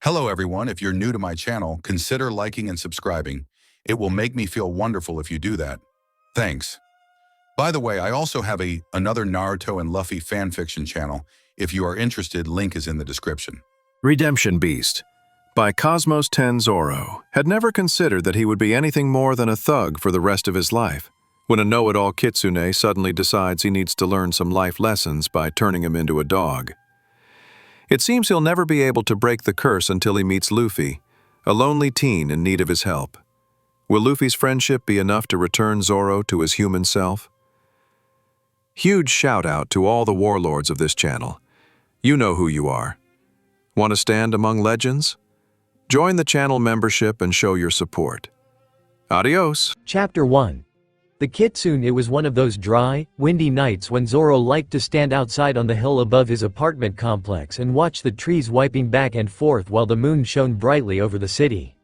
Hello everyone, if you're new to my channel, consider liking and subscribing. It will make me feel wonderful if you do that. Thanks. By the way, I also have another Naruto and Luffy fanfiction channel. If you are interested, link is in the description. Redemption Beast by Cosmos 10 Zoro had never considered that he would be anything more than a thug for the rest of his life, when a know-it-all kitsune suddenly decides he needs to learn some life lessons by turning him into a dog. It seems he'll never be able to break the curse until he meets Luffy, a lonely teen in need of his help. Will Luffy's friendship be enough to return Zoro to his human self? Huge shout-out to all the warlords of this channel. You know who you are. Want to stand among legends? Join the channel membership and show your support. Adios! Chapter 1. The Kitsune. It was one of those dry, windy nights when Zoro liked to stand outside on the hill above his apartment complex and watch the trees wiping back and forth while the moon shone brightly over the city.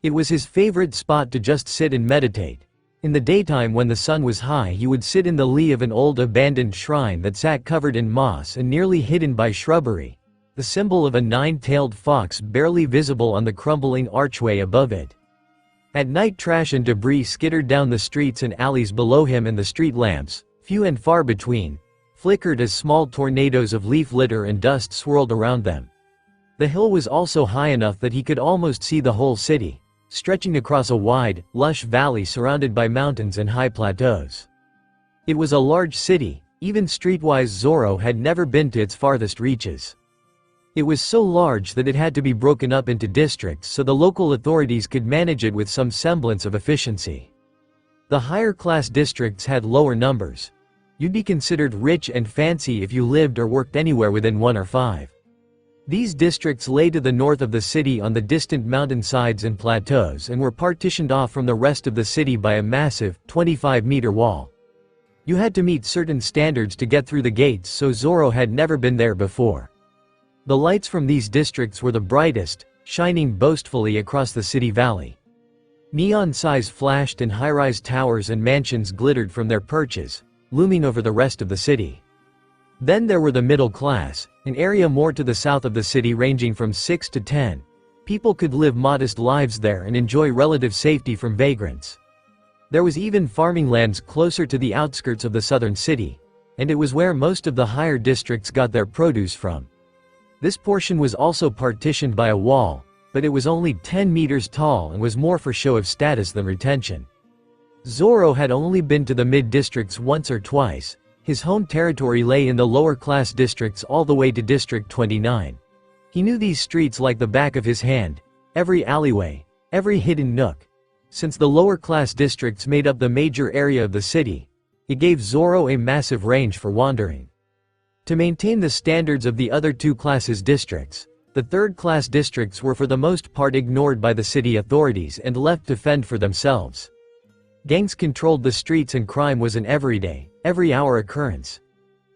It was his favorite spot to just sit and meditate. In the daytime when the sun was high, he would sit in the lee of an old abandoned shrine that sat covered in moss and nearly hidden by shrubbery, the symbol of a nine-tailed fox barely visible on the crumbling archway above it. At night, trash and debris skittered down the streets and alleys below him, and the street lamps, few and far between, flickered as small tornadoes of leaf litter and dust swirled around them. The hill was also high enough that he could almost see the whole city, stretching across a wide, lush valley surrounded by mountains and high plateaus. It was a large city. Even streetwise, Zoro had never been to its farthest reaches. It was so large that it had to be broken up into districts so the local authorities could manage it with some semblance of efficiency. The higher class districts had lower numbers. You'd be considered rich and fancy if you lived or worked anywhere within 1 or 5. These districts lay to the north of the city on the distant mountainsides and plateaus and were partitioned off from the rest of the city by a massive, 25-meter wall. You had to meet certain standards to get through the gates, so Zoro had never been there before. The lights from these districts were the brightest, shining boastfully across the city valley. Neon signs flashed and high-rise towers and mansions glittered from their perches, looming over the rest of the city. Then there were the middle class, an area more to the south of the city ranging from 6 to 10. People could live modest lives there and enjoy relative safety from vagrants. There was even farming lands closer to the outskirts of the southern city, and it was where most of the higher districts got their produce from. This portion was also partitioned by a wall, but it was only 10 meters tall and was more for show of status than retention. Zoro had only been to the mid-districts once or twice. His home territory lay in the lower-class districts all the way to District 29. He knew these streets like the back of his hand, every alleyway, every hidden nook. Since the lower-class districts made up the major area of the city, it gave Zoro a massive range for wandering. To maintain the standards of the other two classes districts, the third-class districts were for the most part ignored by the city authorities and left to fend for themselves. Gangs controlled the streets and crime was an everyday, every-hour occurrence.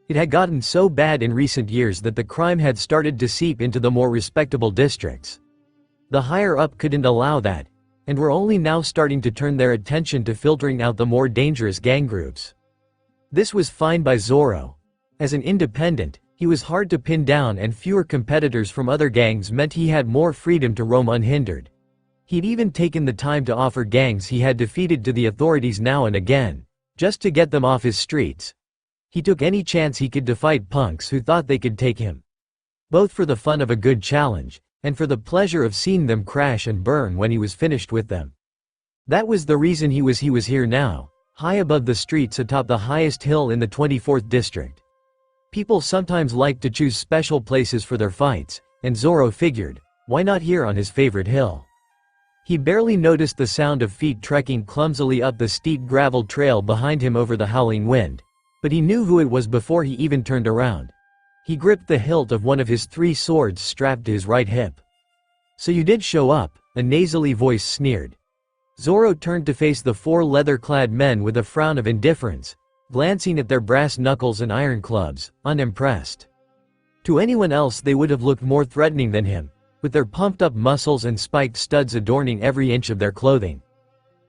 It had gotten so bad in recent years that the crime had started to seep into the more respectable districts. The higher-up couldn't allow that, and were only now starting to turn their attention to filtering out the more dangerous gang groups. This was fine by Zoro. As an independent, he was hard to pin down, and fewer competitors from other gangs meant he had more freedom to roam unhindered. He'd even taken the time to offer gangs he had defeated to the authorities now and again, just to get them off his streets. He took any chance he could to fight punks who thought they could take him. Both for the fun of a good challenge, and for the pleasure of seeing them crash and burn when he was finished with them. That was the reason he was here now, high above the streets atop the highest hill in the 24th district. People sometimes liked to choose special places for their fights, and Zoro figured, why not here on his favorite hill? He barely noticed the sound of feet trekking clumsily up the steep gravel trail behind him over the howling wind, but he knew who it was before he even turned around. He gripped the hilt of one of his 3 swords strapped to his right hip. "So you did show up," a nasally voice sneered. Zoro turned to face the 4 leather-clad men with a frown of indifference, glancing at their brass knuckles and iron clubs, unimpressed. To anyone else they would have looked more threatening than him, with their pumped-up muscles and spiked studs adorning every inch of their clothing.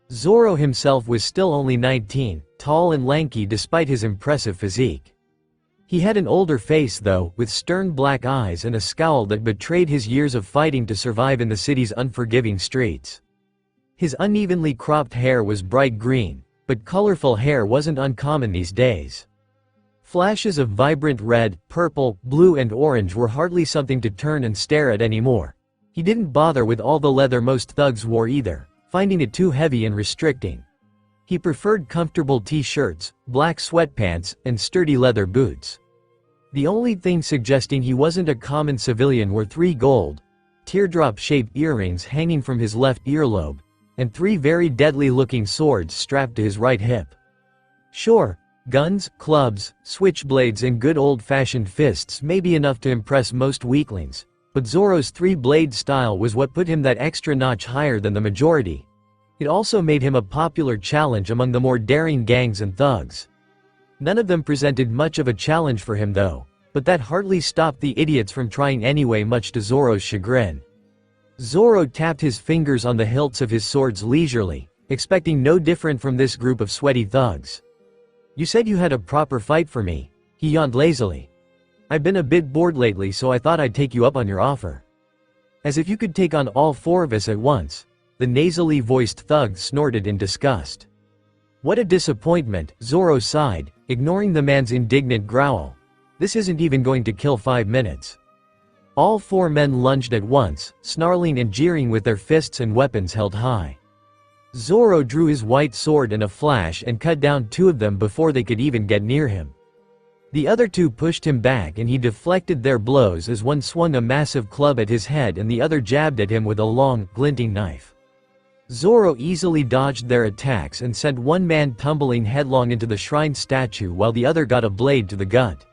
Zoro himself was still only 19, tall and lanky despite his impressive physique. He had an older face though, with stern black eyes and a scowl that betrayed his years of fighting to survive in the city's unforgiving streets. His unevenly cropped hair was bright green, but colorful hair wasn't uncommon these days. Flashes of vibrant red, purple, blue and orange were hardly something to turn and stare at anymore. He didn't bother with all the leather most thugs wore either, finding it too heavy and restricting. He preferred comfortable t-shirts, black sweatpants, and sturdy leather boots. The only thing suggesting he wasn't a common civilian were 3 gold, teardrop-shaped earrings hanging from his left earlobe, and 3 very deadly-looking swords strapped to his right hip. Sure, guns, clubs, switchblades and good old-fashioned fists may be enough to impress most weaklings, but Zoro's 3-blade style was what put him that extra notch higher than the majority. It also made him a popular challenge among the more daring gangs and thugs. None of them presented much of a challenge for him though, but that hardly stopped the idiots from trying anyway, much to Zoro's chagrin. Zoro tapped his fingers on the hilts of his swords leisurely, expecting no different from this group of sweaty thugs. "You said you had a proper fight for me," he yawned lazily. "I've been a bit bored lately, so I thought I'd take you up on your offer." "As if you could take on all 4 of us at once," the nasally voiced thug snorted in disgust. "What a disappointment," Zoro sighed, ignoring the man's indignant growl. "This isn't even going to kill 5 minutes." All 4 men lunged at once, snarling and jeering with their fists and weapons held high. Zoro drew his white sword in a flash and cut down 2 of them before they could even get near him. The other 2 pushed him back and he deflected their blows as one swung a massive club at his head and the other jabbed at him with a long, glinting knife. Zoro easily dodged their attacks and sent one man tumbling headlong into the shrine statue while the other got a blade to the gut.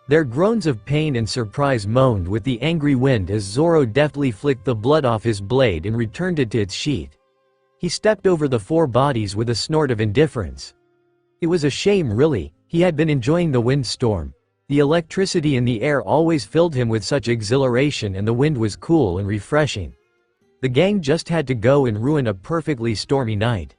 Their groans of pain and surprise moaned with the angry wind as Zoro deftly flicked the blood off his blade and returned it to its sheath. He stepped over the 4 bodies with a snort of indifference. It was a shame really, he had been enjoying the windstorm. The electricity in the air always filled him with such exhilaration and the wind was cool and refreshing. The gang just had to go and ruin a perfectly stormy night.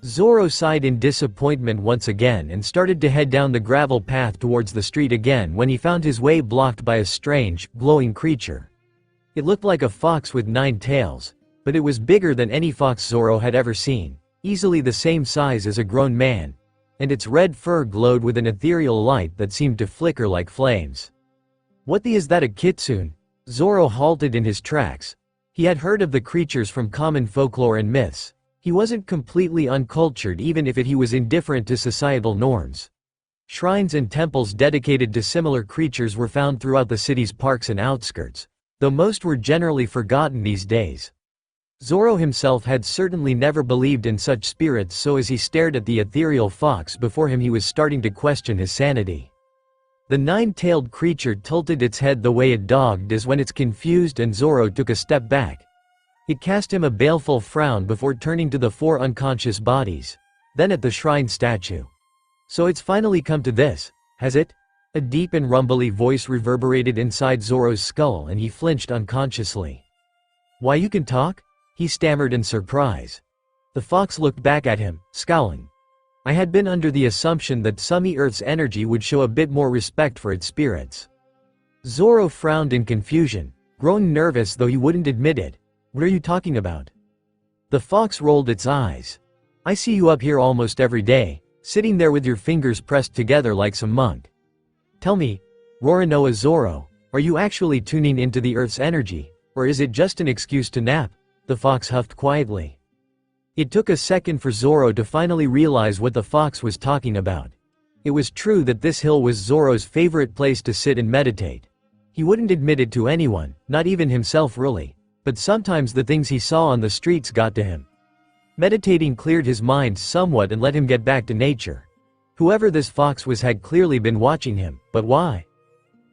Zoro sighed in disappointment once again and started to head down the gravel path towards the street again when he found his way blocked by a strange, glowing creature. It looked like a fox with 9 tails, but it was bigger than any fox Zoro had ever seen, easily the same size as a grown man, and its red fur glowed with an ethereal light that seemed to flicker like flames. What the is that, a kitsune? Zoro halted in his tracks. He had heard of the creatures from common folklore and myths. He wasn't completely uncultured even if he was indifferent to societal norms. Shrines and temples dedicated to similar creatures were found throughout the city's parks and outskirts, though most were generally forgotten these days. Zoro himself had certainly never believed in such spirits, so as he stared at the ethereal fox before him he was starting to question his sanity. The 9-tailed creature tilted its head the way a dog does when it's confused and Zoro took a step back. It cast him a baleful frown before turning to the 4 unconscious bodies, then at the shrine statue. "So it's finally come to this, has it?" A deep and rumbly voice reverberated inside Zoro's skull and he flinched unconsciously. "Why, you can talk?" he stammered in surprise. The fox looked back at him, scowling. "I had been under the assumption that Sumi Earth's energy would show a bit more respect for its spirits." Zoro frowned in confusion, growing nervous though he wouldn't admit it. "What are you talking about?" The fox rolled its eyes. "I see you up here almost every day, sitting there with your fingers pressed together like some monk. Tell me, Roronoa Zoro, are you actually tuning into the Earth's energy, or is it just an excuse to nap?" The fox huffed quietly. It took a second for Zoro to finally realize what the fox was talking about. It was true that this hill was Zoro's favorite place to sit and meditate. He wouldn't admit it to anyone, not even himself really, but sometimes the things he saw on the streets got to him. Meditating cleared his mind somewhat and let him get back to nature. Whoever this fox was had clearly been watching him, but why?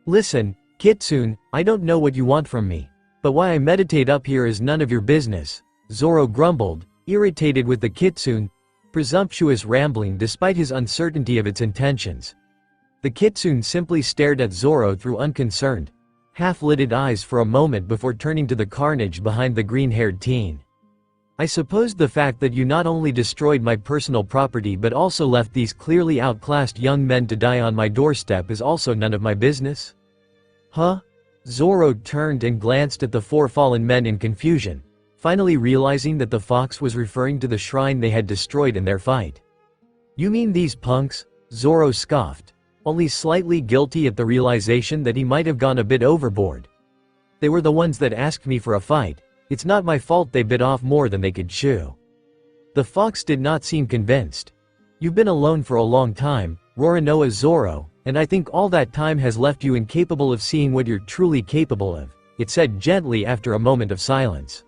"Listen, Kitsune, I don't know what you want from me, but why I meditate up here is none of your business," Zoro grumbled, irritated with the Kitsune's presumptuous rambling despite his uncertainty of its intentions. The Kitsune simply stared at Zoro through unconcerned, half-lidded eyes for a moment before turning to the carnage behind the green-haired teen. I suppose the fact that you not only destroyed my personal property but also left these clearly outclassed young men to die on my doorstep is also none of my business? Huh? Zoro turned and glanced at the four fallen men in confusion, finally realizing that the fox was referring to the shrine they had destroyed in their fight. You mean these punks? Zoro scoffed, only slightly guilty at the realization that he might have gone a bit overboard. They were the ones that asked me for a fight. It's not my fault they bit off more than they could chew. The fox did not seem convinced. You've been alone for a long time, Roronoa Zoro, and I think all that time has left you incapable of seeing what you're truly capable of, it said gently after a moment of silence.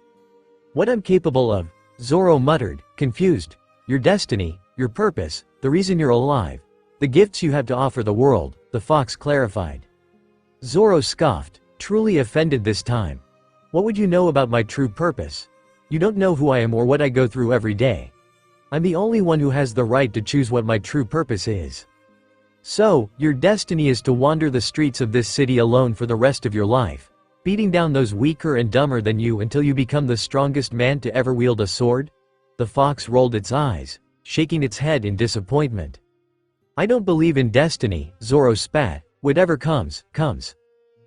What I'm capable of? Zoro muttered, confused. Your destiny, your purpose, the reason you're alive, the gifts you have to offer the world, the fox clarified. Zoro scoffed, truly offended this time. What would you know about my true purpose? You don't know who I am or what I go through every day. I'm the only one who has the right to choose what my true purpose is. So, your destiny is to wander the streets of this city alone for the rest of your life, beating down those weaker and dumber than you until you become the strongest man to ever wield a sword? The fox rolled its eyes, shaking its head in disappointment. I don't believe in destiny, Zoro spat. Whatever comes, comes.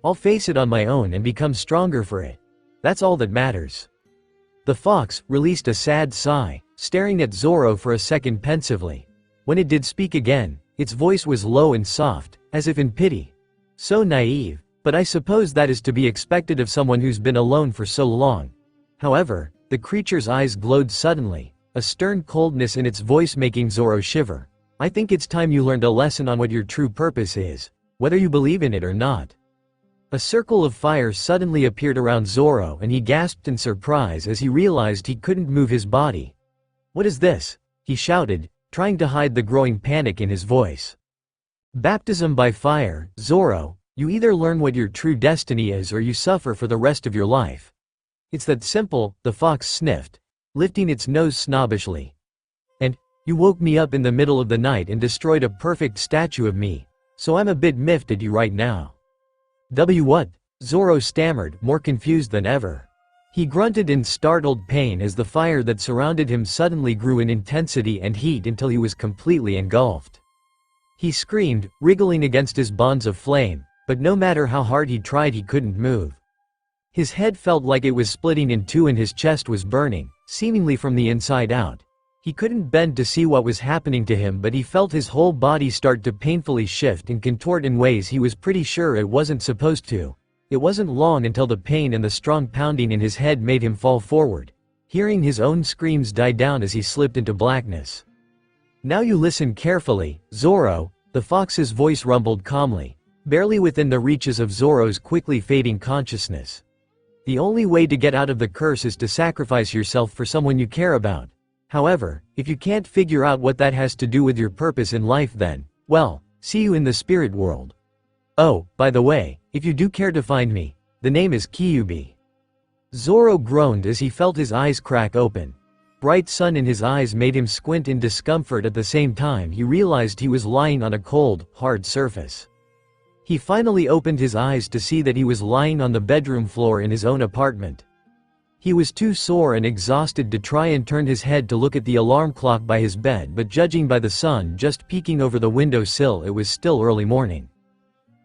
I'll face it on my own and become stronger for it. That's all that matters. The fox released a sad sigh, staring at Zoro for a second pensively. When it did speak again, its voice was low and soft, as if in pity. So naive, but I suppose that is to be expected of someone who's been alone for so long. However, the creature's eyes glowed suddenly, a stern coldness in its voice making Zoro shiver. I think it's time you learned a lesson on what your true purpose is, whether you believe in it or not. A circle of fire suddenly appeared around Zoro and he gasped in surprise as he realized he couldn't move his body. What is this? He shouted, trying to hide the growing panic in his voice. Baptism by fire, Zoro, you either learn what your true destiny is or you suffer for the rest of your life. It's that simple, the fox sniffed, lifting its nose snobbishly. And, you woke me up in the middle of the night and destroyed a perfect statue of me, so I'm a bit miffed at you right now. What? Zoro stammered, more confused than ever. He grunted in startled pain as the fire that surrounded him suddenly grew in intensity and heat until he was completely engulfed. He screamed, wriggling against his bonds of flame, but no matter how hard he tried he couldn't move. His head felt like it was splitting in two and his chest was burning, seemingly from the inside out. He couldn't bend to see what was happening to him but he felt his whole body start to painfully shift and contort in ways he was pretty sure it wasn't supposed to. It wasn't long until the pain and the strong pounding in his head made him fall forward, hearing his own screams die down as he slipped into blackness. Now you listen carefully, Zoro, the fox's voice rumbled calmly, barely within the reaches of Zoro's quickly fading consciousness. The only way to get out of the curse is to sacrifice yourself for someone you care about. However, if you can't figure out what that has to do with your purpose in life then, well, see you in the spirit world. Oh, by the way, if you do care to find me, the name is Kyubi. Zoro groaned as he felt his eyes crack open. Bright sun in his eyes made him squint in discomfort. At the same time he realized he was lying on a cold, hard surface. He finally opened his eyes to see that he was lying on the bedroom floor in his own apartment. He was too sore and exhausted to try and turn his head to look at the alarm clock by his bed, but judging by the sun just peeking over the window sill it was still early morning.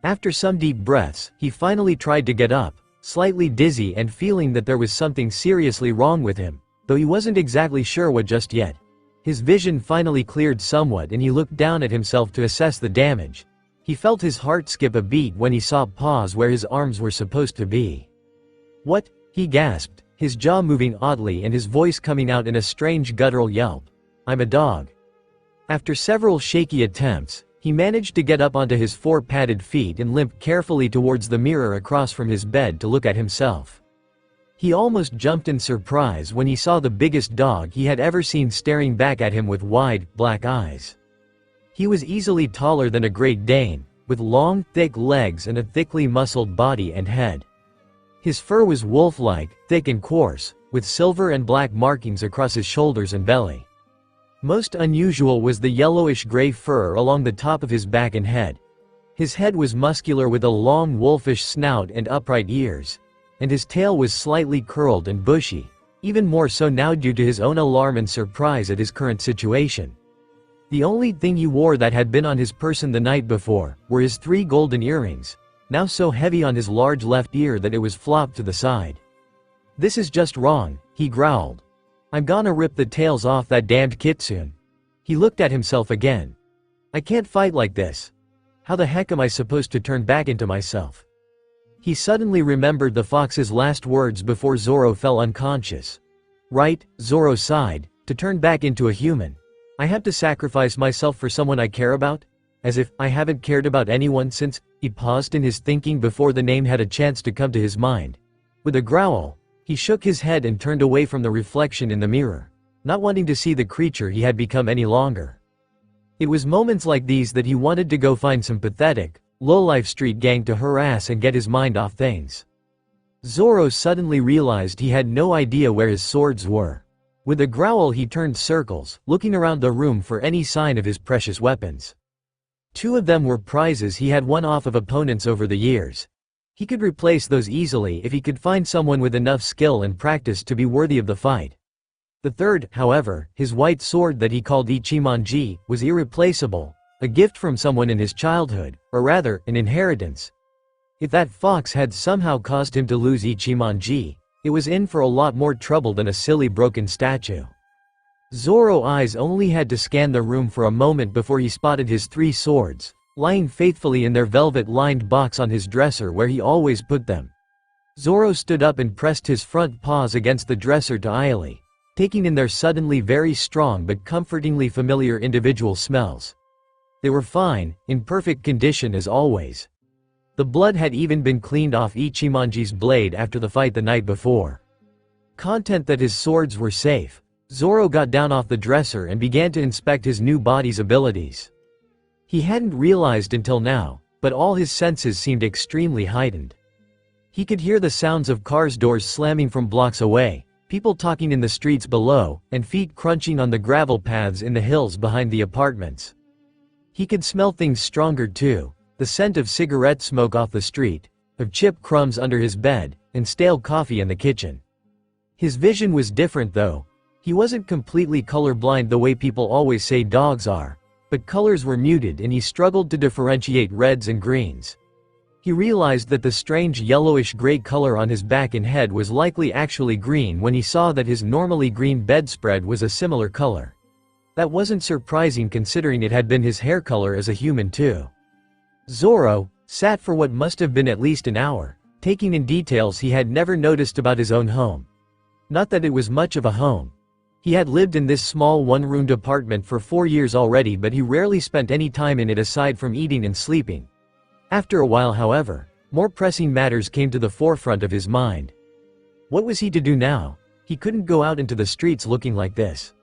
After some deep breaths, he finally tried to get up, slightly dizzy and feeling that there was something seriously wrong with him, though he wasn't exactly sure what just yet. His vision finally cleared somewhat and he looked down at himself to assess the damage. He felt his heart skip a beat when he saw paws where his arms were supposed to be. What? He gasped, his jaw moving oddly and his voice coming out in a strange guttural yelp. I'm a dog. After several shaky attempts, he managed to get up onto his four padded feet and limp carefully towards the mirror across from his bed to look at himself. He almost jumped in surprise when he saw the biggest dog he had ever seen staring back at him with wide, black eyes. He was easily taller than a Great Dane, with long, thick legs and a thickly muscled body and head. His fur was wolf-like, thick and coarse, with silver and black markings across his shoulders and belly. Most unusual was the yellowish-gray fur along the top of his back and head. His head was muscular with a long wolfish snout and upright ears, and his tail was slightly curled and bushy. even more so now due to his own alarm and surprise at his current situation. The only thing he wore that had been on his person the night before were his 3 golden earrings, now so heavy on his large left ear that it was flopped to the side. "This is just wrong," he growled. "I'm gonna rip the tails off that damned kitsune." He looked at himself again. "I can't fight like this. How the heck am I supposed to turn back into myself?" He suddenly remembered the fox's last words before Zoro fell unconscious. "Right," Zoro sighed, "to turn back into a human. I have to sacrifice myself for someone I care about? As if I haven't cared about anyone since." He paused in his thinking before the name had a chance to come to his mind. With a growl, he shook his head and turned away from the reflection in the mirror, not wanting to see the creature he had become any longer. It was moments like these that he wanted to go find some pathetic, low-life street gang to harass and get his mind off things. Zoro suddenly realized he had no idea where his swords were. With a growl he turned circles, looking around the room for any sign of his precious weapons. 2 of them were prizes he had won off of opponents over the years. He could replace those easily if he could find someone with enough skill and practice to be worthy of the fight. The third, however, his white sword that he called Ichimonji, was irreplaceable, a gift from someone in his childhood, or rather, an inheritance. If that fox had somehow caused him to lose Ichimonji, it was in for a lot more trouble than a silly broken statue. Zoro's eyes only had to scan the room for a moment before he spotted his 3 swords, lying faithfully in their velvet-lined box on his dresser where he always put them. Zoro stood up and pressed his front paws against the dresser to idly, taking in their suddenly very strong but comfortingly familiar individual smells. They were fine, in perfect condition as always. The blood had even been cleaned off Ichimonji's blade after the fight the night before. Content that his swords were safe, Zoro got down off the dresser and began to inspect his new body's abilities. He hadn't realized until now, but all his senses seemed extremely heightened. He could hear the sounds of cars' doors slamming from blocks away, people talking in the streets below, and feet crunching on the gravel paths in the hills behind the apartments. He could smell things stronger too, the scent of cigarette smoke off the street, of chip crumbs under his bed, and stale coffee in the kitchen. His vision was different though. He wasn't completely colorblind the way people always say dogs are, but colors were muted and he struggled to differentiate reds and greens. He realized that the strange yellowish-gray color on his back and head was likely actually green when he saw that his normally green bedspread was a similar color. That wasn't surprising considering it had been his hair color as a human too. Zoro sat for what must have been at least an hour, taking in details he had never noticed about his own home. Not that it was much of a home. He had lived in this small one-roomed apartment for 4 years already, but he rarely spent any time in it aside from eating and sleeping. After a while, however, more pressing matters came to the forefront of his mind. What was he to do now? He couldn't go out into the streets looking like this.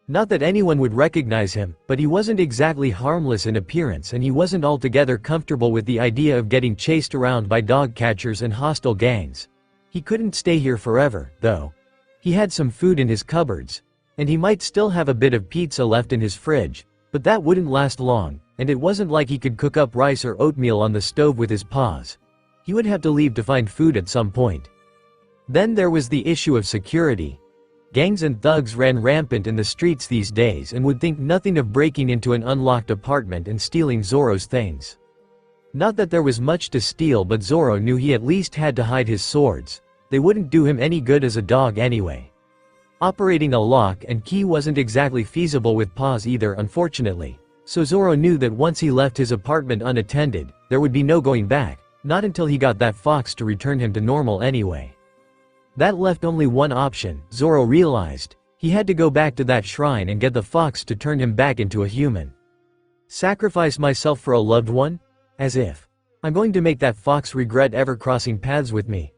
Not that anyone would recognize him, but he wasn't exactly harmless in appearance and he wasn't altogether comfortable with the idea of getting chased around by dog catchers and hostile gangs. He couldn't stay here forever, though. He had some food in his cupboards, and he might still have a bit of pizza left in his fridge, but that wouldn't last long, and it wasn't like he could cook up rice or oatmeal on the stove with his paws. He would have to leave to find food at some point. Then there was the issue of security. Gangs and thugs ran rampant in the streets these days and would think nothing of breaking into an unlocked apartment and stealing Zoro's things. Not that there was much to steal, but Zoro knew he at least had to hide his swords. They wouldn't do him any good as a dog anyway. Operating a lock and key wasn't exactly feasible with paws either, unfortunately, so Zoro knew that once he left his apartment unattended, there would be no going back, not until he got that fox to return him to normal anyway. That left only one option, Zoro realized. He had to go back to that shrine and get the fox to turn him back into a human. Sacrifice myself for a loved one? As if. I'm going to make that fox regret ever crossing paths with me.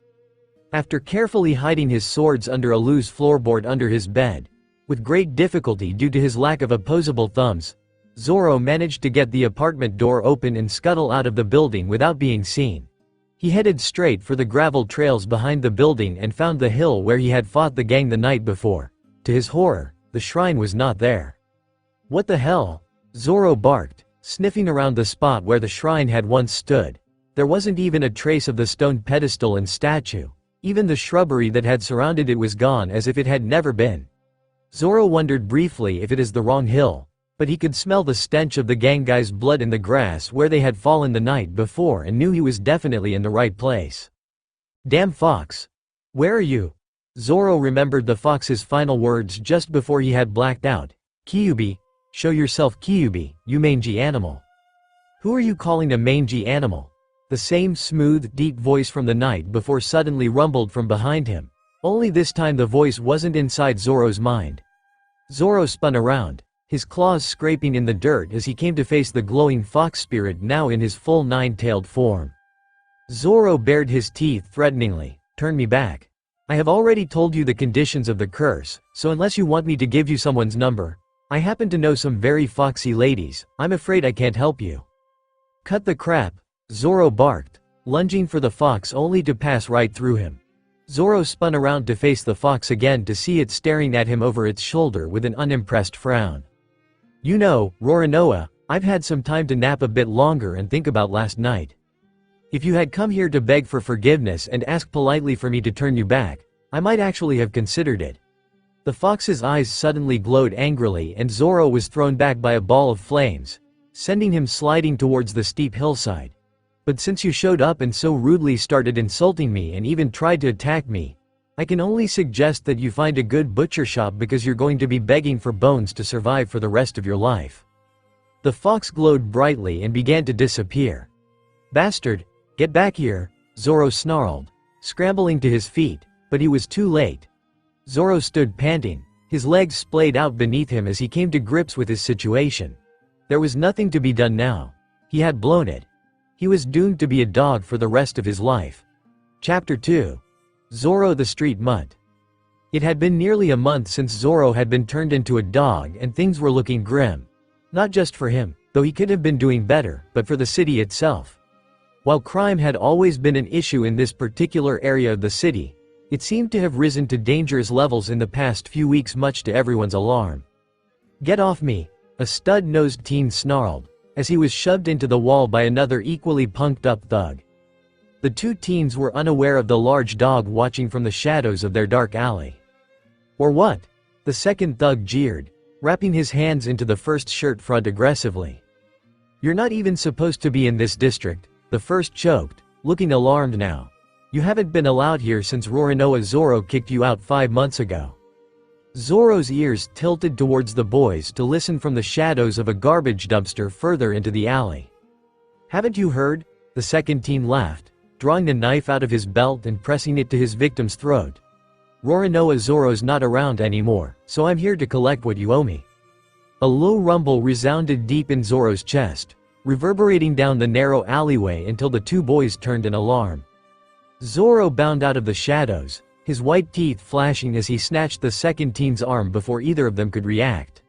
After carefully hiding his swords under a loose floorboard under his bed, with great difficulty due to his lack of opposable thumbs, Zoro managed to get the apartment door open and scuttle out of the building without being seen. He headed straight for the gravel trails behind the building and found the hill where he had fought the gang the night before. To his horror, the shrine was not there. What the hell? Zoro barked, sniffing around the spot where the shrine had once stood. There wasn't even a trace of the stone pedestal and statue. Even the shrubbery that had surrounded it was gone as if it had never been. Zoro wondered briefly if it is the wrong hill, but he could smell the stench of the gang guy's blood in the grass where they had fallen the night before and knew he was definitely in the right place. Damn fox! Where are you? Zoro remembered the fox's final words just before he had blacked out. Kyuubi, show yourself Kyuubi, you mangy animal. Who are you calling a mangy animal? The same smooth, deep voice from the night before suddenly rumbled from behind him. Only this time the voice wasn't inside Zoro's mind. Zoro spun around, his claws scraping in the dirt as he came to face the glowing fox spirit now in his full nine-tailed form. Zoro bared his teeth threateningly. Turn me back. I have already told you the conditions of the curse, so unless you want me to give you someone's number, I happen to know some very foxy ladies, I'm afraid I can't help you. Cut the crap, Zoro barked, lunging for the fox only to pass right through him. Zoro spun around to face the fox again to see it staring at him over its shoulder with an unimpressed frown. You know, Roronoa, I've had some time to nap a bit longer and think about last night. If you had come here to beg for forgiveness and ask politely for me to turn you back, I might actually have considered it. The fox's eyes suddenly glowed angrily and Zoro was thrown back by a ball of flames, sending him sliding towards the steep hillside. But since you showed up and so rudely started insulting me and even tried to attack me, I can only suggest that you find a good butcher shop because you're going to be begging for bones to survive for the rest of your life. The fox glowed brightly and began to disappear. Bastard, get back here, Zoro snarled, scrambling to his feet, but he was too late. Zoro stood panting, his legs splayed out beneath him as he came to grips with his situation. There was nothing to be done now. He had blown it. He was doomed to be a dog for the rest of his life. Chapter 2. Zoro the Street Mutt. It had been nearly a month since Zoro had been turned into a dog and things were looking grim. Not just for him, though he could have been doing better, but for the city itself. While crime had always been an issue in this particular area of the city, it seemed to have risen to dangerous levels in the past few weeks, much to everyone's alarm. Get off me, a stud-nosed teen snarled, as he was shoved into the wall by another equally punked-up thug. The two teens were unaware of the large dog watching from the shadows of their dark alley. Or what? The second thug jeered, wrapping his hands into the first shirt front aggressively. You're not even supposed to be in this district, the first choked, looking alarmed now. You haven't been allowed here since Roronoa Zoro kicked you out 5 months ago. Zoro's ears tilted towards the boys to listen from the shadows of a garbage dumpster further into the alley. Haven't you heard? The second teen laughed, drawing the knife out of his belt and pressing it to his victim's throat. Roronoa Zoro's not around anymore, so I'm here to collect what you owe me. A low rumble resounded deep in Zoro's chest, reverberating down the narrow alleyway until the two boys turned in alarm. Zoro bounded out of the shadows, his white teeth flashing as he snatched the second teen's arm before either of them could react.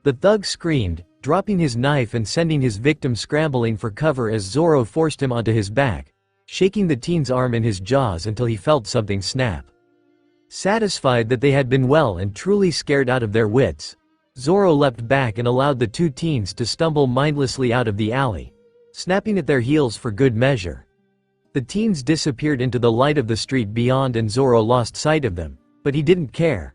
The thug screamed, dropping his knife and sending his victim scrambling for cover as Zoro forced him onto his back, shaking the teen's arm in his jaws until he felt something snap. Satisfied that they had been well and truly scared out of their wits, Zoro leapt back and allowed the two teens to stumble mindlessly out of the alley, snapping at their heels for good measure. The teens disappeared into the light of the street beyond and Zoro lost sight of them, but he didn't care.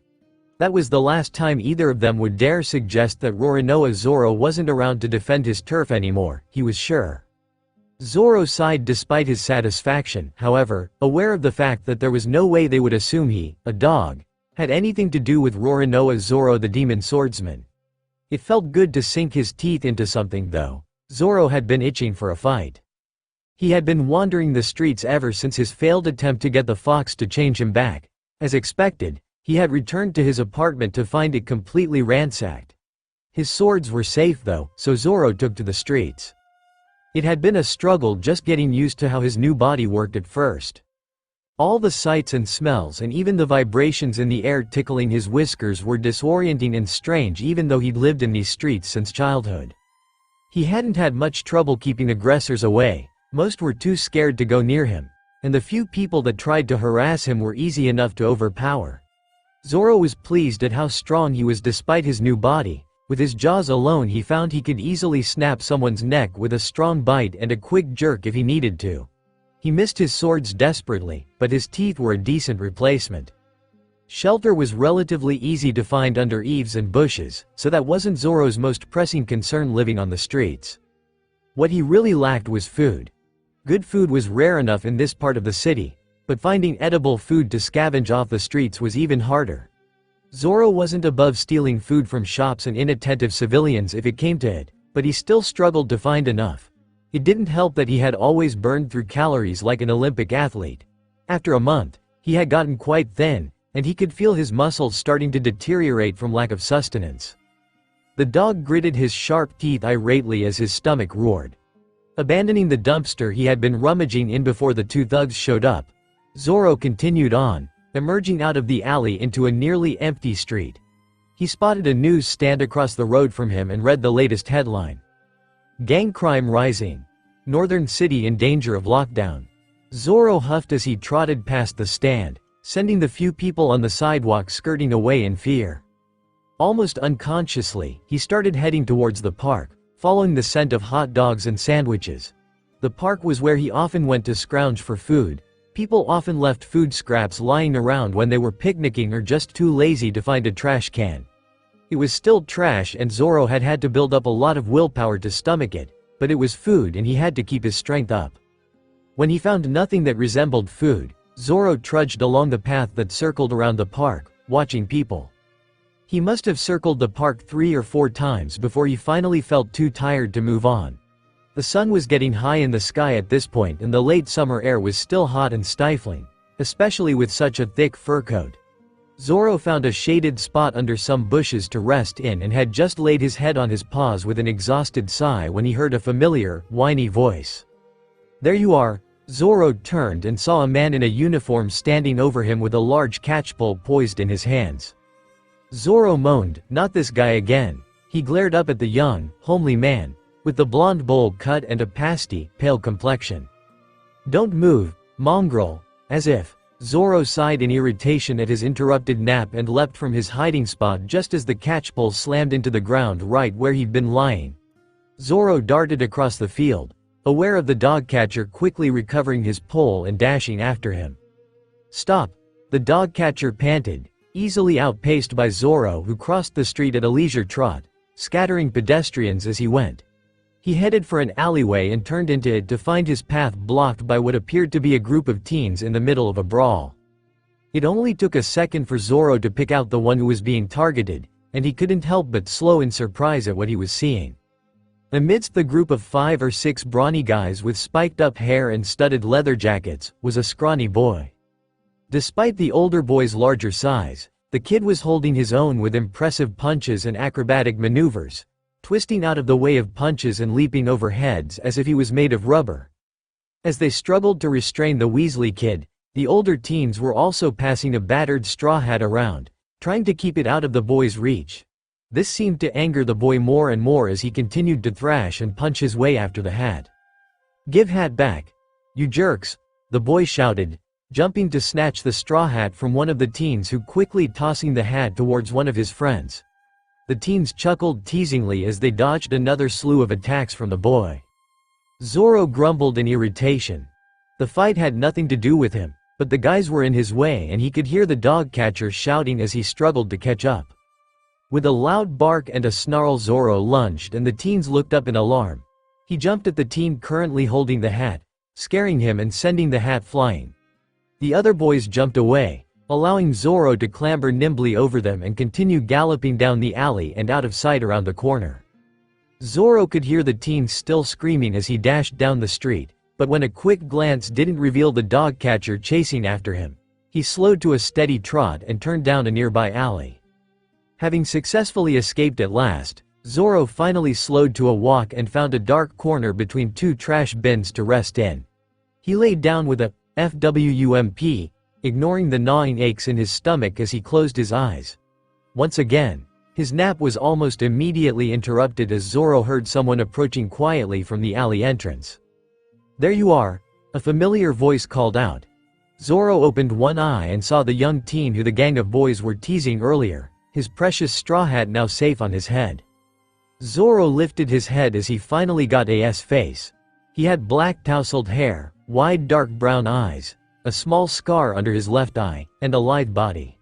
That was the last time either of them would dare suggest that Roronoa Zoro wasn't around to defend his turf anymore, he was sure. Zoro sighed despite his satisfaction, however, aware of the fact that there was no way they would assume he, a dog, had anything to do with Roronoa Zoro the demon swordsman. It felt good to sink his teeth into something though. Zoro had been itching for a fight. He had been wandering the streets ever since his failed attempt to get the fox to change him back. As expected, he had returned to his apartment to find it completely ransacked. His swords were safe though, so Zoro took to the streets. It had been a struggle just getting used to how his new body worked at first. All the sights and smells and even the vibrations in the air tickling his whiskers were disorienting and strange even though he'd lived in these streets since childhood. He hadn't had much trouble keeping aggressors away. Most were too scared to go near him, and the few people that tried to harass him were easy enough to overpower. Zoro was pleased at how strong he was despite his new body. With his jaws alone he found he could easily snap someone's neck with a strong bite and a quick jerk if he needed to. He missed his swords desperately, but his teeth were a decent replacement. Shelter was relatively easy to find under eaves and bushes, so that wasn't Zoro's most pressing concern living on the streets. What he really lacked was food. Good food was rare enough in this part of the city, but finding edible food to scavenge off the streets was even harder. Zoro wasn't above stealing food from shops and inattentive civilians if it came to it, but he still struggled to find enough. It didn't help that he had always burned through calories like an Olympic athlete. After a month, he had gotten quite thin, and he could feel his muscles starting to deteriorate from lack of sustenance. The dog gritted his sharp teeth irately as his stomach roared. Abandoning the dumpster he had been rummaging in before the two thugs showed up, Zoro continued on, emerging out of the alley into a nearly empty street. He spotted a news stand across the road from him and read the latest headline. Gang crime rising. Northern city in danger of lockdown. Zoro huffed as he trotted past the stand, sending the few people on the sidewalk skirting away in fear. Almost unconsciously, he started heading towards the park, following the scent of hot dogs and sandwiches. The park was where he often went to scrounge for food. People often left food scraps lying around when they were picnicking or just too lazy to find a trash can. It was still trash and Zoro had had to build up a lot of willpower to stomach it, but it was food and he had to keep his strength up. When he found nothing that resembled food, Zoro trudged along the path that circled around the park, watching people. He must have circled the park 3 or 4 times before he finally felt too tired to move on. The sun was getting high in the sky at this point and the late summer air was still hot and stifling, especially with such a thick fur coat. Zoro found a shaded spot under some bushes to rest in and had just laid his head on his paws with an exhausted sigh when he heard a familiar, whiny voice. "There you are." Zoro turned and saw a man in a uniform standing over him with a large catchpole poised in his hands. Zoro moaned, "Not this guy again." He glared up at the young, homely man, with the blonde bowl cut and a pasty, pale complexion. "Don't move, mongrel." As if. Zoro sighed in irritation at his interrupted nap and leapt from his hiding spot just as the catchpole slammed into the ground right where he'd been lying. Zoro darted across the field, aware of the dog catcher quickly recovering his pole and dashing after him. "Stop!" the dog catcher panted, easily outpaced by Zoro who crossed the street at a leisure trot, scattering pedestrians as he went. He headed for an alleyway and turned into it to find his path blocked by what appeared to be a group of teens in the middle of a brawl. It only took a second for Zoro to pick out the one who was being targeted, and he couldn't help but slow in surprise at what he was seeing. Amidst the group of 5 or 6 brawny guys with spiked-up hair and studded leather jackets, was a scrawny boy. Despite the older boy's larger size, the kid was holding his own with impressive punches and acrobatic maneuvers, twisting out of the way of punches and leaping over heads as if he was made of rubber. As they struggled to restrain the Weasley kid, the older teens were also passing a battered straw hat around, trying to keep it out of the boy's reach. This seemed to anger the boy more and more as he continued to thrash and punch his way after the hat. "Give hat back, you jerks," the boy shouted, jumping to snatch the straw hat from one of the teens who quickly tossing the hat towards one of his friends. The teens chuckled teasingly as they dodged another slew of attacks from the boy. Zoro grumbled in irritation. The fight had nothing to do with him, but the guys were in his way and he could hear the dog catcher shouting as he struggled to catch up. With a loud bark and a snarl, Zoro lunged and the teens looked up in alarm. He jumped at the teen currently holding the hat, scaring him and sending the hat flying. The other boys jumped away, allowing Zoro to clamber nimbly over them and continue galloping down the alley and out of sight around the corner. Zoro could hear the teens still screaming as he dashed down the street, but when a quick glance didn't reveal the dog catcher chasing after him, he slowed to a steady trot and turned down a nearby alley. Having successfully escaped at last, Zoro finally slowed to a walk and found a dark corner between 2 trash bins to rest in. He laid down with a FWUMP, ignoring the gnawing aches in his stomach as he closed his eyes. Once again, his nap was almost immediately interrupted as Zoro heard someone approaching quietly from the alley entrance. "There you are," a familiar voice called out. Zoro opened one eye and saw the young teen who the gang of boys were teasing earlier, his precious straw hat now safe on his head. Zoro lifted his head as he finally got his face. He had black tousled hair, wide dark brown eyes, a small scar under his left eye, and a lithe body.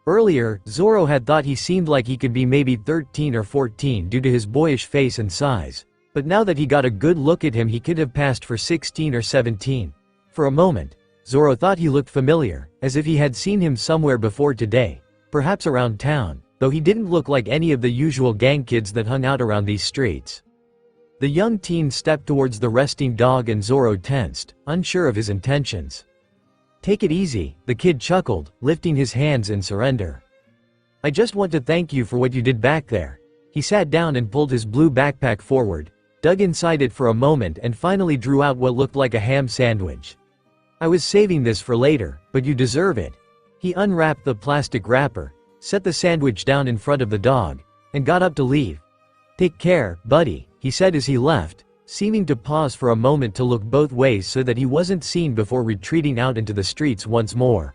Earlier, Zoro had thought he seemed like he could be maybe 13 or 14 due to his boyish face and size, but now that he got a good look at him he could have passed for 16 or 17. For a moment, Zoro thought he looked familiar, as if he had seen him somewhere before today, perhaps around town, though he didn't look like any of the usual gang kids that hung out around these streets. The young teen stepped towards the resting dog and Zoro tensed, unsure of his intentions. "Take it easy," the kid chuckled, lifting his hands in surrender. "I just want to thank you for what you did back there." He sat down and pulled his blue backpack forward, dug inside it for a moment and finally drew out what looked like a ham sandwich. "I was saving this for later, but you deserve it." He unwrapped the plastic wrapper, set the sandwich down in front of the dog, and got up to leave. "Take care, buddy," he said as he left, seeming to pause for a moment to look both ways so that he wasn't seen before retreating out into the streets once more.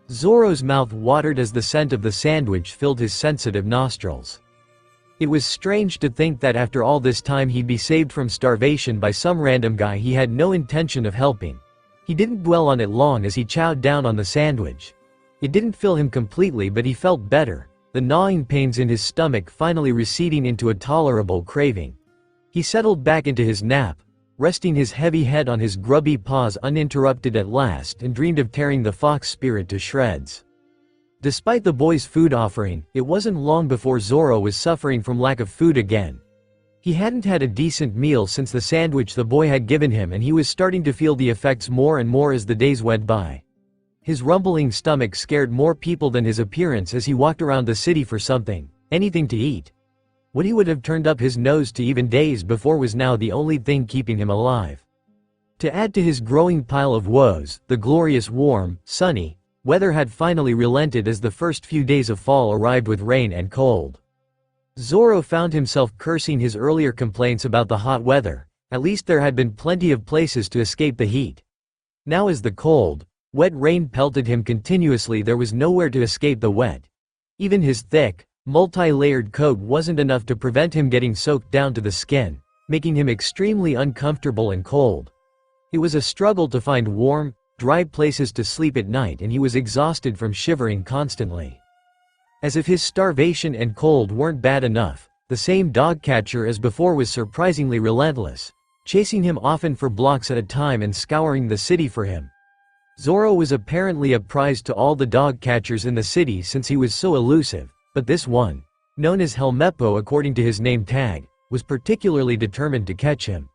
Zoro's mouth watered as the scent of the sandwich filled his sensitive nostrils. It was strange to think that after all this time he'd be saved from starvation by some random guy he had no intention of helping. He didn't dwell on it long as he chowed down on the sandwich. It didn't fill him completely, but he felt better, the gnawing pains in his stomach finally receding into a tolerable craving. He settled back into his nap, resting his heavy head on his grubby paws uninterrupted at last, and dreamed of tearing the fox spirit to shreds. Despite the boy's food offering, it wasn't long before Zoro was suffering from lack of food again. He hadn't had a decent meal since the sandwich the boy had given him, and he was starting to feel the effects more and more as the days went by. His rumbling stomach scared more people than his appearance as he walked around the city for anything to eat. What he would have turned up his nose to even days before was now the only thing keeping him alive. To add to his growing pile of woes, the glorious warm, sunny weather had finally relented as the first few days of fall arrived with rain and cold. Zoro found himself cursing his earlier complaints about the hot weather. At least there had been plenty of places to escape the heat. Now as the cold, wet rain pelted him continuously, there was nowhere to escape the wet. Even his thick, multi-layered coat wasn't enough to prevent him getting soaked down to the skin, making him extremely uncomfortable and cold. It was a struggle to find warm, dry places to sleep at night, and he was exhausted from shivering constantly. As if his starvation and cold weren't bad enough, the same dog catcher as before was surprisingly relentless, chasing him often for blocks at a time and scouring the city for him. Zoro was apparently a prize to all the dog catchers in the city since he was so elusive. But this one, known as Helmeppo according to his name tag, was particularly determined to catch him.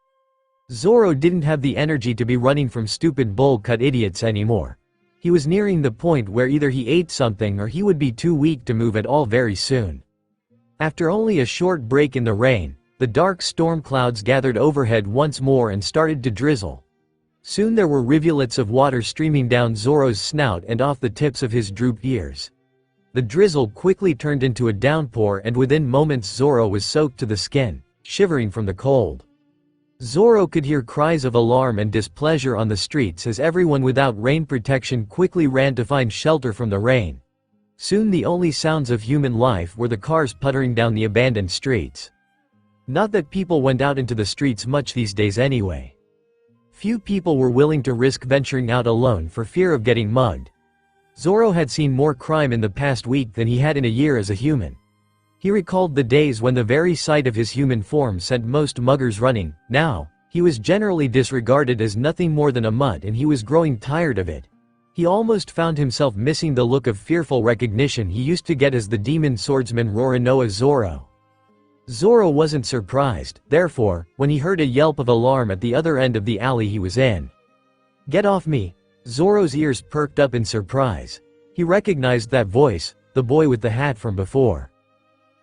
Zoro didn't have the energy to be running from stupid bowl-cut idiots anymore. He was nearing the point where either he ate something or he would be too weak to move at all very soon. After only a short break in the rain, the dark storm clouds gathered overhead once more and started to drizzle. Soon there were rivulets of water streaming down Zoro's snout and off the tips of his drooped ears. The drizzle quickly turned into a downpour, and within moments Zoro was soaked to the skin, shivering from the cold. Zoro could hear cries of alarm and displeasure on the streets as everyone without rain protection quickly ran to find shelter from the rain. Soon the only sounds of human life were the cars puttering down the abandoned streets. Not that people went out into the streets much these days anyway. Few people were willing to risk venturing out alone for fear of getting mugged. Zoro had seen more crime in the past week than he had in a year as a human. He recalled the days when the very sight of his human form sent most muggers running. Now, he was generally disregarded as nothing more than a mutt, and he was growing tired of it. He almost found himself missing the look of fearful recognition he used to get as the demon swordsman Roronoa Zoro. Zoro wasn't surprised, therefore, when he heard a yelp of alarm at the other end of the alley he was in. "Get off me!" Zoro's ears perked up in surprise. He recognized that voice, the boy with the hat from before.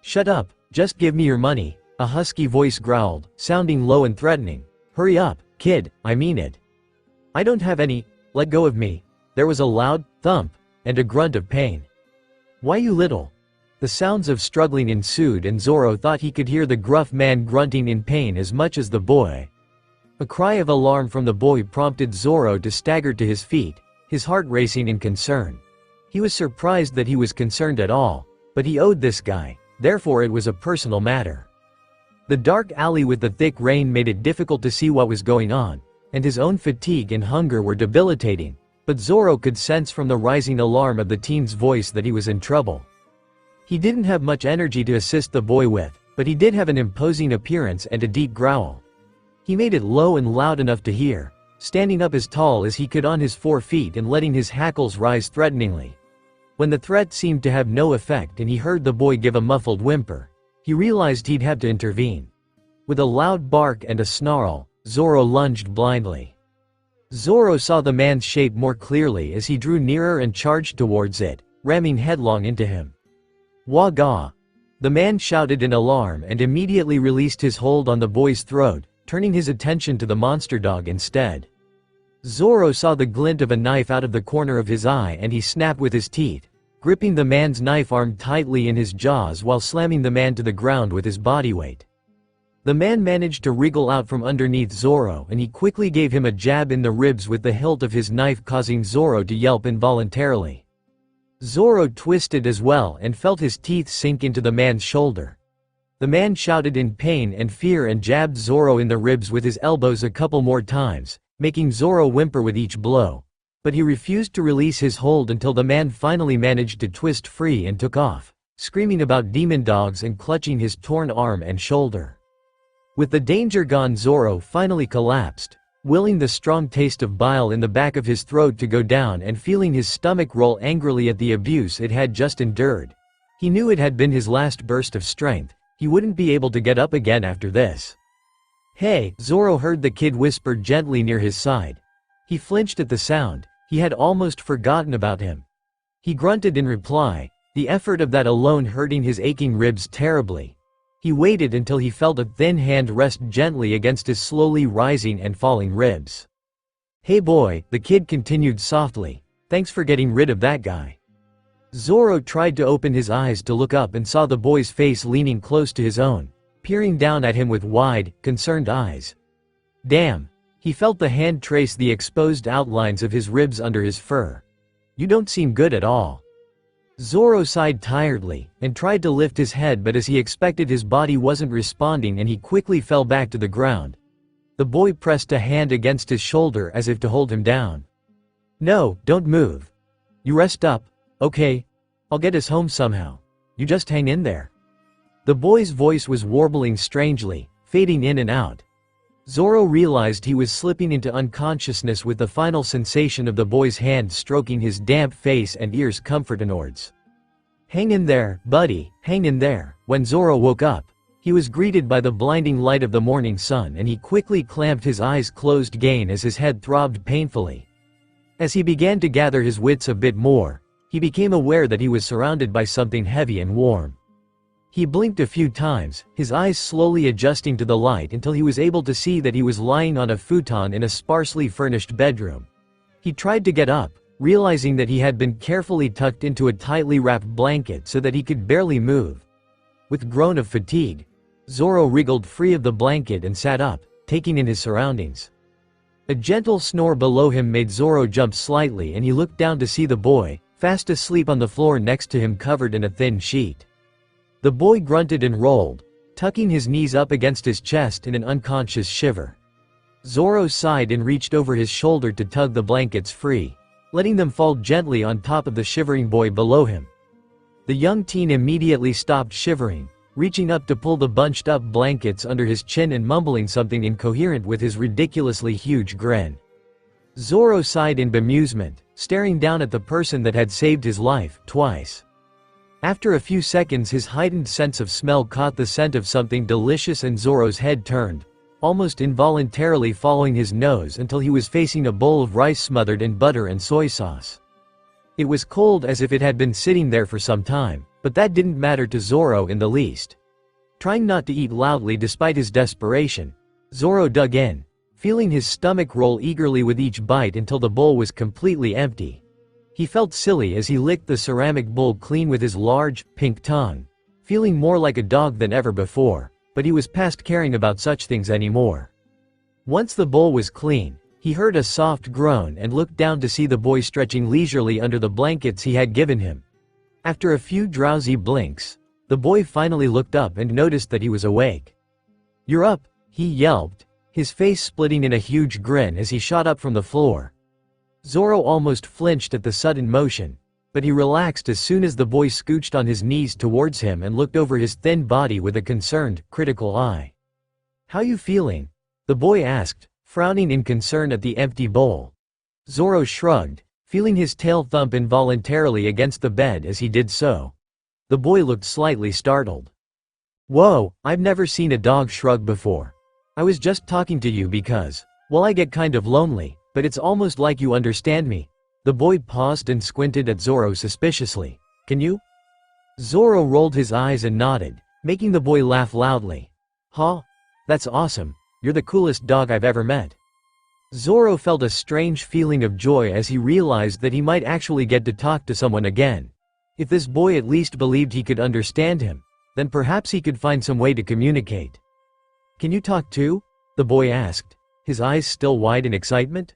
"Shut up, just give me your money," a husky voice growled, sounding low and threatening. "Hurry up, kid, I mean it." "I don't have any, let go of me." There was a loud thump, and a grunt of pain. "Why you little?" The sounds of struggling ensued, and Zoro thought he could hear the gruff man grunting in pain as much as the boy. A cry of alarm from the boy prompted Zoro to stagger to his feet, his heart racing in concern. He was surprised that he was concerned at all, but he owed this guy, therefore it was a personal matter. The dark alley with the thick rain made it difficult to see what was going on, and his own fatigue and hunger were debilitating, but Zoro could sense from the rising alarm of the teen's voice that he was in trouble. He didn't have much energy to assist the boy with, but he did have an imposing appearance and a deep growl. He made it low and loud enough to hear, standing up as tall as he could on his 4 feet and letting his hackles rise threateningly. When the threat seemed to have no effect and he heard the boy give a muffled whimper, he realized he'd have to intervene. With a loud bark and a snarl, Zoro lunged blindly. Zoro saw the man's shape more clearly as he drew nearer and charged towards it, ramming headlong into him. Waga! The man shouted in alarm and immediately released his hold on the boy's throat, turning his attention to the monster dog instead. Zoro saw the glint of a knife out of the corner of his eye and he snapped with his teeth, gripping the man's knife arm tightly in his jaws while slamming the man to the ground with his body weight. The man managed to wriggle out from underneath Zoro and he quickly gave him a jab in the ribs with the hilt of his knife, causing Zoro to yelp involuntarily. Zoro twisted as well and felt his teeth sink into the man's shoulder. The man shouted in pain and fear and jabbed Zoro in the ribs with his elbows a couple more times, making Zoro whimper with each blow. But he refused to release his hold until the man finally managed to twist free and took off, screaming about demon dogs and clutching his torn arm and shoulder. With the danger gone, Zoro finally collapsed, willing the strong taste of bile in the back of his throat to go down and feeling his stomach roll angrily at the abuse it had just endured. He knew it had been his last burst of strength. He wouldn't be able to get up again after this. "Hey," Zoro heard the kid whisper gently near his side. He flinched at the sound. He had almost forgotten about him. He grunted in reply, the effort of that alone hurting his aching ribs terribly. He waited until he felt a thin hand rest gently against his slowly rising and falling ribs. "Hey boy," the kid continued softly, "thanks for getting rid of that guy." Zoro tried to open his eyes to look up and saw the boy's face leaning close to his own, peering down at him with wide, concerned eyes. Damn. He felt the hand trace the exposed outlines of his ribs under his fur. "You don't seem good at all." Zoro sighed tiredly, and tried to lift his head, but as he expected his body wasn't responding and he quickly fell back to the ground. The boy pressed a hand against his shoulder as if to hold him down. "No, don't move. You rest up, okay? I'll get us home somehow. You just hang in there." The boy's voice was warbling strangely, fading in and out. Zoro realized he was slipping into unconsciousness with the final sensation of the boy's hand stroking his damp face and ears comfortingwards. "Hang in there, buddy, hang in there." When Zoro woke up, he was greeted by the blinding light of the morning sun and he quickly clamped his eyes closed again as his head throbbed painfully. As he began to gather his wits a bit more, he became aware that he was surrounded by something heavy and warm. He blinked a few times, his eyes slowly adjusting to the light until he was able to see that he was lying on a futon in a sparsely furnished bedroom. He tried to get up, realizing that he had been carefully tucked into a tightly wrapped blanket so that he could barely move. With a groan of fatigue, Zoro wriggled free of the blanket and sat up, taking in his surroundings. A gentle snore below him made Zoro jump slightly and he looked down to see the boy, fast asleep on the floor next to him covered in a thin sheet. The boy grunted and rolled, tucking his knees up against his chest in an unconscious shiver. Zoro sighed and reached over his shoulder to tug the blankets free, letting them fall gently on top of the shivering boy below him. The young teen immediately stopped shivering, reaching up to pull the bunched up blankets under his chin and mumbling something incoherent with his ridiculously huge grin. Zoro sighed in bemusement, staring down at the person that had saved his life twice. After a few seconds his heightened sense of smell caught the scent of something delicious and Zoro's head turned, almost involuntarily following his nose until he was facing a bowl of rice smothered in butter and soy sauce. It was cold as if it had been sitting there for some time, but that didn't matter to Zoro in the least. Trying not to eat loudly despite his desperation, Zoro dug in, feeling his stomach roll eagerly with each bite until the bowl was completely empty. He felt silly as he licked the ceramic bowl clean with his large, pink tongue, feeling more like a dog than ever before, but he was past caring about such things anymore. Once the bowl was clean, he heard a soft groan and looked down to see the boy stretching leisurely under the blankets he had given him. After a few drowsy blinks, the boy finally looked up and noticed that he was awake. "You're up," he yelped, his face splitting in a huge grin as he shot up from the floor. Zoro almost flinched at the sudden motion, but he relaxed as soon as the boy scooched on his knees towards him and looked over his thin body with a concerned, critical eye. "How you feeling?" the boy asked, frowning in concern at the empty bowl. Zoro shrugged, feeling his tail thump involuntarily against the bed as he did so. The boy looked slightly startled. "Whoa, I've never seen a dog shrug before. I was just talking to you because, well, I get kind of lonely, but it's almost like you understand me." The boy paused and squinted at Zoro suspiciously. "Can you?" Zoro rolled his eyes and nodded, making the boy laugh loudly. "Huh? That's awesome. You're the coolest dog I've ever met." Zoro felt a strange feeling of joy as he realized that he might actually get to talk to someone again. If this boy at least believed he could understand him, then perhaps he could find some way to communicate. "Can you talk too?" the boy asked, his eyes still wide in excitement.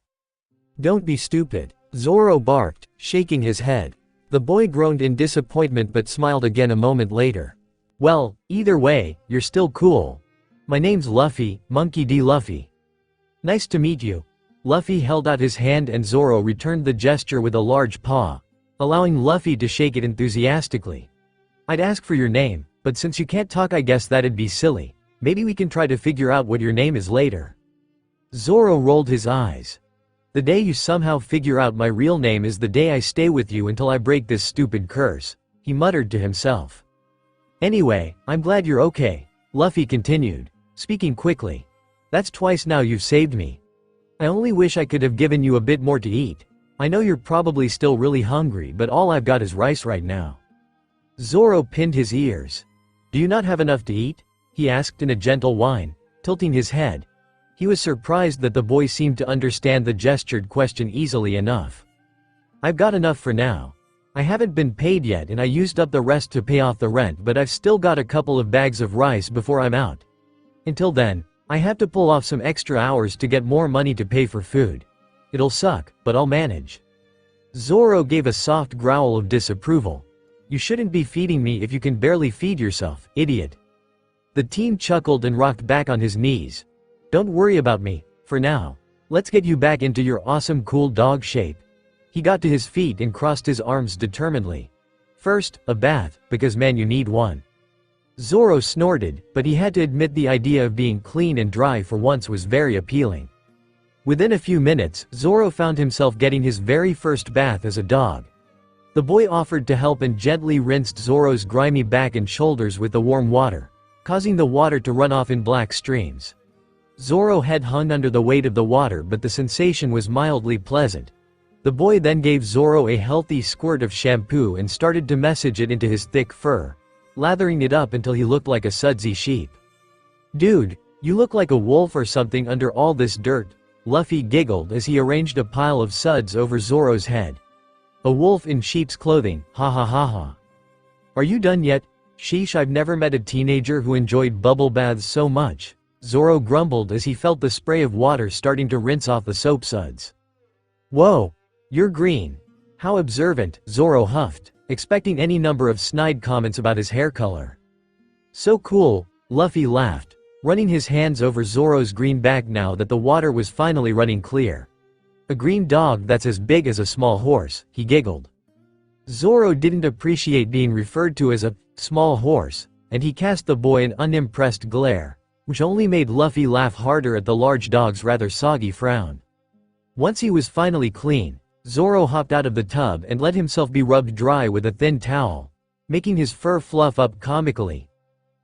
"Don't be stupid," Zoro barked, shaking his head. The boy groaned in disappointment but smiled again a moment later. "Well, either way, you're still cool. My name's Luffy, Monkey D. Luffy." "Nice to meet you." Luffy held out his hand and Zoro returned the gesture with a large paw, allowing Luffy to shake it enthusiastically. "I'd ask for your name, but since you can't talk I guess that'd be silly. Maybe we can try to figure out what your name is later." Zoro rolled his eyes. "The day you somehow figure out my real name is the day I stay with you until I break this stupid curse," he muttered to himself. "Anyway, I'm glad you're okay," Luffy continued, speaking quickly. "That's twice now you've saved me. I only wish I could have given you a bit more to eat. I know you're probably still really hungry, but all I've got is rice right now." Zoro pinned his ears. "Do you not have enough to eat?" he asked in a gentle whine, tilting his head. He was surprised that the boy seemed to understand the gestured question easily enough. "I've got enough for now. I haven't been paid yet and I used up the rest to pay off the rent, but I've still got a couple of bags of rice before I'm out. Until then, I have to pull off some extra hours to get more money to pay for food. It'll suck, but I'll manage." Zoro gave a soft growl of disapproval. "You shouldn't be feeding me if you can barely feed yourself, idiot." The teen chuckled and rocked back on his knees. "Don't worry about me, for now. Let's get you back into your awesome cool dog shape." He got to his feet and crossed his arms determinedly. "First, a bath, because man you need one." Zoro snorted, but he had to admit the idea of being clean and dry for once was very appealing. Within a few minutes, Zoro found himself getting his very first bath as a dog. The boy offered to help and gently rinsed Zoro's grimy back and shoulders with the warm water, causing the water to run off in black streams. Zoro's head hung under the weight of the water, but the sensation was mildly pleasant. The boy then gave Zoro a healthy squirt of shampoo and started to message it into his thick fur, lathering it up until he looked like a sudsy sheep. "Dude, you look like a wolf or something under all this dirt," Luffy giggled as he arranged a pile of suds over Zoro's head. "A wolf in sheep's clothing, ha ha ha ha. Are you done yet? Sheesh, I've never met a teenager who enjoyed bubble baths so much," Zoro grumbled as he felt the spray of water starting to rinse off the soap suds. "Whoa, you're green. How observant," Zoro huffed, expecting any number of snide comments about his hair color. "So cool," Luffy laughed, running his hands over Zoro's green back now that the water was finally running clear. "A green dog that's as big as a small horse," he giggled. Zoro didn't appreciate being referred to as a small horse, and he cast the boy an unimpressed glare, which only made Luffy laugh harder at the large dog's rather soggy frown. Once he was finally clean, Zoro hopped out of the tub and let himself be rubbed dry with a thin towel, making his fur fluff up comically.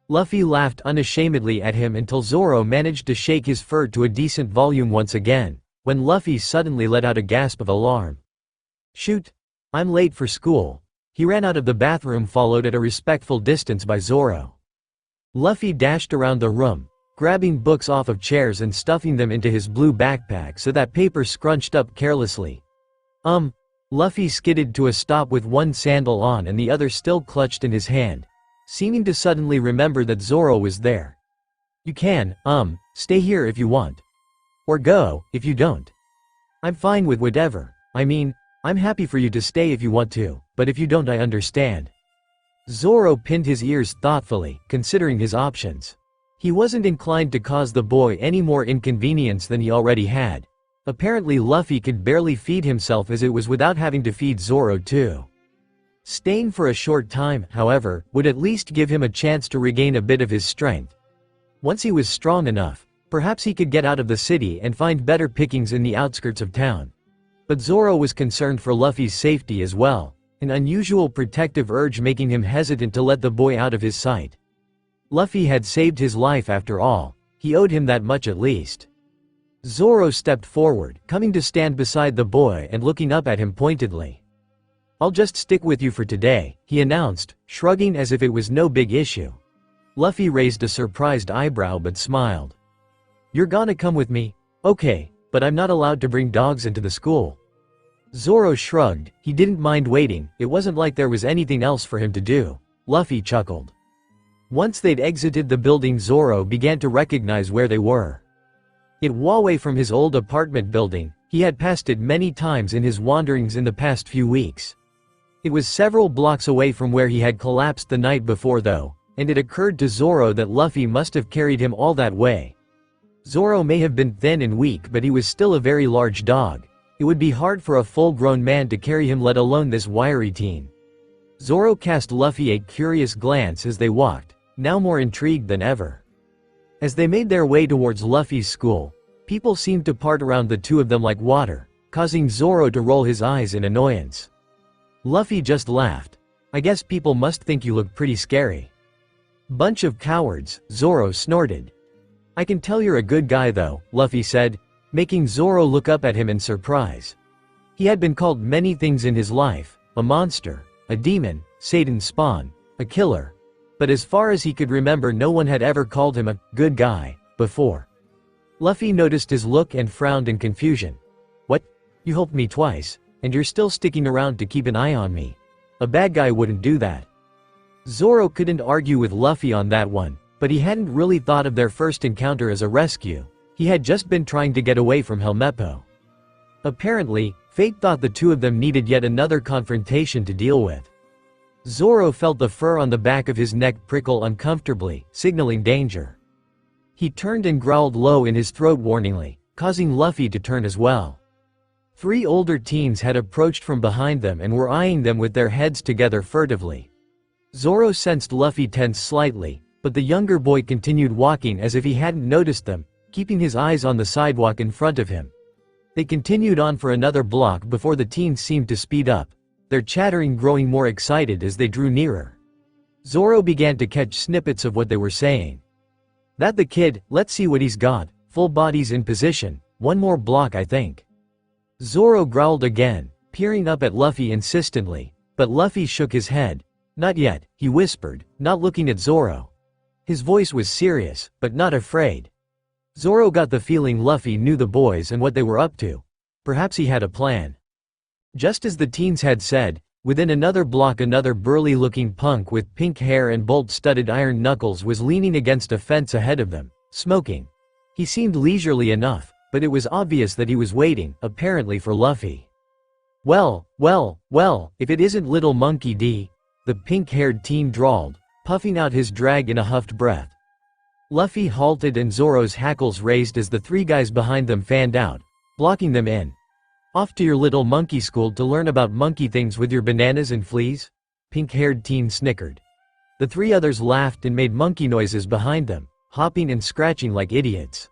Luffy laughed unashamedly at him until Zoro managed to shake his fur to a decent volume once again, when Luffy suddenly let out a gasp of alarm. "Shoot! I'm late for school." He ran out of the bathroom, followed at a respectful distance by Zoro. Luffy dashed around the room, grabbing books off of chairs and stuffing them into his blue backpack so that paper scrunched up carelessly. Luffy skidded to a stop with one sandal on and the other still clutched in his hand, seeming to suddenly remember that Zoro was there. "You can, stay here if you want. Or go, if you don't. I'm fine with whatever. I mean, I'm happy for you to stay if you want to, but if you don't I understand." Zoro pinned his ears thoughtfully, considering his options. He wasn't inclined to cause the boy any more inconvenience than he already had. Apparently Luffy could barely feed himself as it was without having to feed Zoro too. Staying for a short time, however, would at least give him a chance to regain a bit of his strength. Once he was strong enough, perhaps he could get out of the city and find better pickings in the outskirts of town. But Zoro was concerned for Luffy's safety as well, an unusual protective urge making him hesitant to let the boy out of his sight. Luffy had saved his life after all, he owed him that much at least. Zoro stepped forward, coming to stand beside the boy and looking up at him pointedly. "I'll just stick with you for today," he announced, shrugging as if it was no big issue. Luffy raised a surprised eyebrow but smiled. "You're gonna come with me? Okay, but I'm not allowed to bring dogs into the school." Zoro shrugged, he didn't mind waiting, it wasn't like there was anything else for him to do. Luffy chuckled. Once they'd exited the building, Zoro began to recognize where they were. It was away from his old apartment building, he had passed it many times in his wanderings in the past few weeks. It was several blocks away from where he had collapsed the night before though, and it occurred to Zoro that Luffy must have carried him all that way. Zoro may have been thin and weak, but he was still a very large dog. It would be hard for a full-grown man to carry him, let alone this wiry teen. Zoro cast Luffy a curious glance as they walked, now more intrigued than ever. As they made their way towards Luffy's school, people seemed to part around the two of them like water, causing Zoro to roll his eyes in annoyance. Luffy just laughed. "I guess people must think you look pretty scary." "Bunch of cowards," Zoro snorted. "I can tell you're a good guy though," Luffy said, making Zoro look up at him in surprise. He had been called many things in his life, a monster, a demon, Satan's spawn, a killer. But as far as he could remember, no one had ever called him a good guy before. Luffy noticed his look and frowned in confusion. "What? You helped me twice, and you're still sticking around to keep an eye on me? A bad guy wouldn't do that." Zoro couldn't argue with Luffy on that one, but he hadn't really thought of their first encounter as a rescue. He had just been trying to get away from Helmeppo. Apparently, fate thought the two of them needed yet another confrontation to deal with. Zoro felt the fur on the back of his neck prickle uncomfortably, signaling danger. He turned and growled low in his throat warningly, causing Luffy to turn as well. Three older teens had approached from behind them and were eyeing them with their heads together furtively. Zoro sensed Luffy tense slightly, but the younger boy continued walking as if he hadn't noticed them, keeping his eyes on the sidewalk in front of him. They continued on for another block before the teens seemed to speed up, their chattering growing more excited as they drew nearer. Zoro began to catch snippets of what they were saying. "That the kid, let's see what he's got, full bodies in position, one more block I think." Zoro growled again, peering up at Luffy insistently, but Luffy shook his head. "Not yet," he whispered, not looking at Zoro. His voice was serious, but not afraid. Zoro got the feeling Luffy knew the boys and what they were up to. Perhaps he had a plan. Just as the teens had said, within another block another burly-looking punk with pink hair and bolt-studded iron knuckles was leaning against a fence ahead of them, smoking. He seemed leisurely enough, but it was obvious that he was waiting, apparently for Luffy. Well, if it isn't Little Monkey D," the pink-haired teen drawled, puffing out his drag in a huffed breath. Luffy halted and Zoro's hackles raised as the three guys behind them fanned out, blocking them in. "Off to your little monkey school to learn about monkey things with your bananas and fleas?" Pink-haired teen snickered. The three others laughed and made monkey noises behind them, hopping and scratching like idiots.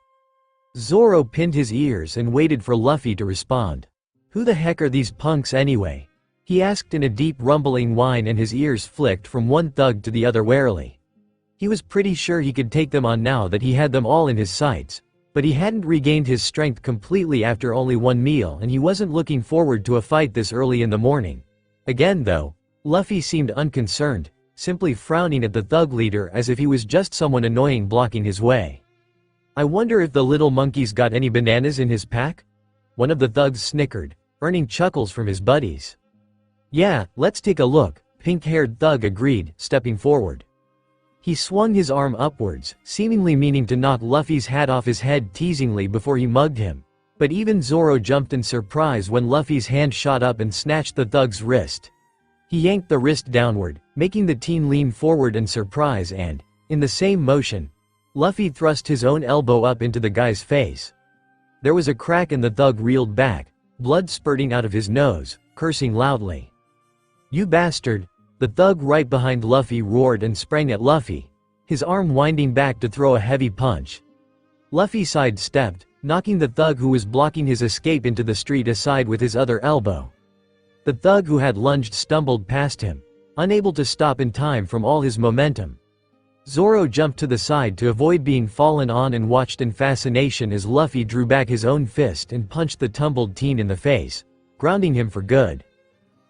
Zoro pinned his ears and waited for Luffy to respond. "Who the heck are these punks anyway?" he asked in a deep rumbling whine, and his ears flicked from one thug to the other warily. He was pretty sure he could take them on now that he had them all in his sights. But he hadn't regained his strength completely after only one meal, and he wasn't looking forward to a fight this early in the morning. Again though, Luffy seemed unconcerned, simply frowning at the thug leader as if he was just someone annoying blocking his way. "I wonder if the little monkey's got any bananas in his pack?" One of the thugs snickered, earning chuckles from his buddies. "Yeah, let's take a look," pink-haired thug agreed, stepping forward. He swung his arm upwards, seemingly meaning to knock Luffy's hat off his head teasingly before he mugged him. But even Zoro jumped in surprise when Luffy's hand shot up and snatched the thug's wrist. He yanked the wrist downward, making the teen lean forward in surprise and, in the same motion, Luffy thrust his own elbow up into the guy's face. There was a crack and the thug reeled back, blood spurting out of his nose, cursing loudly. "You bastard!" The thug right behind Luffy roared and sprang at Luffy, his arm winding back to throw a heavy punch. Luffy sidestepped, knocking the thug who was blocking his escape into the street aside with his other elbow. The thug who had lunged stumbled past him, unable to stop in time from all his momentum. Zoro jumped to the side to avoid being fallen on and watched in fascination as Luffy drew back his own fist and punched the tumbled teen in the face, grounding him for good.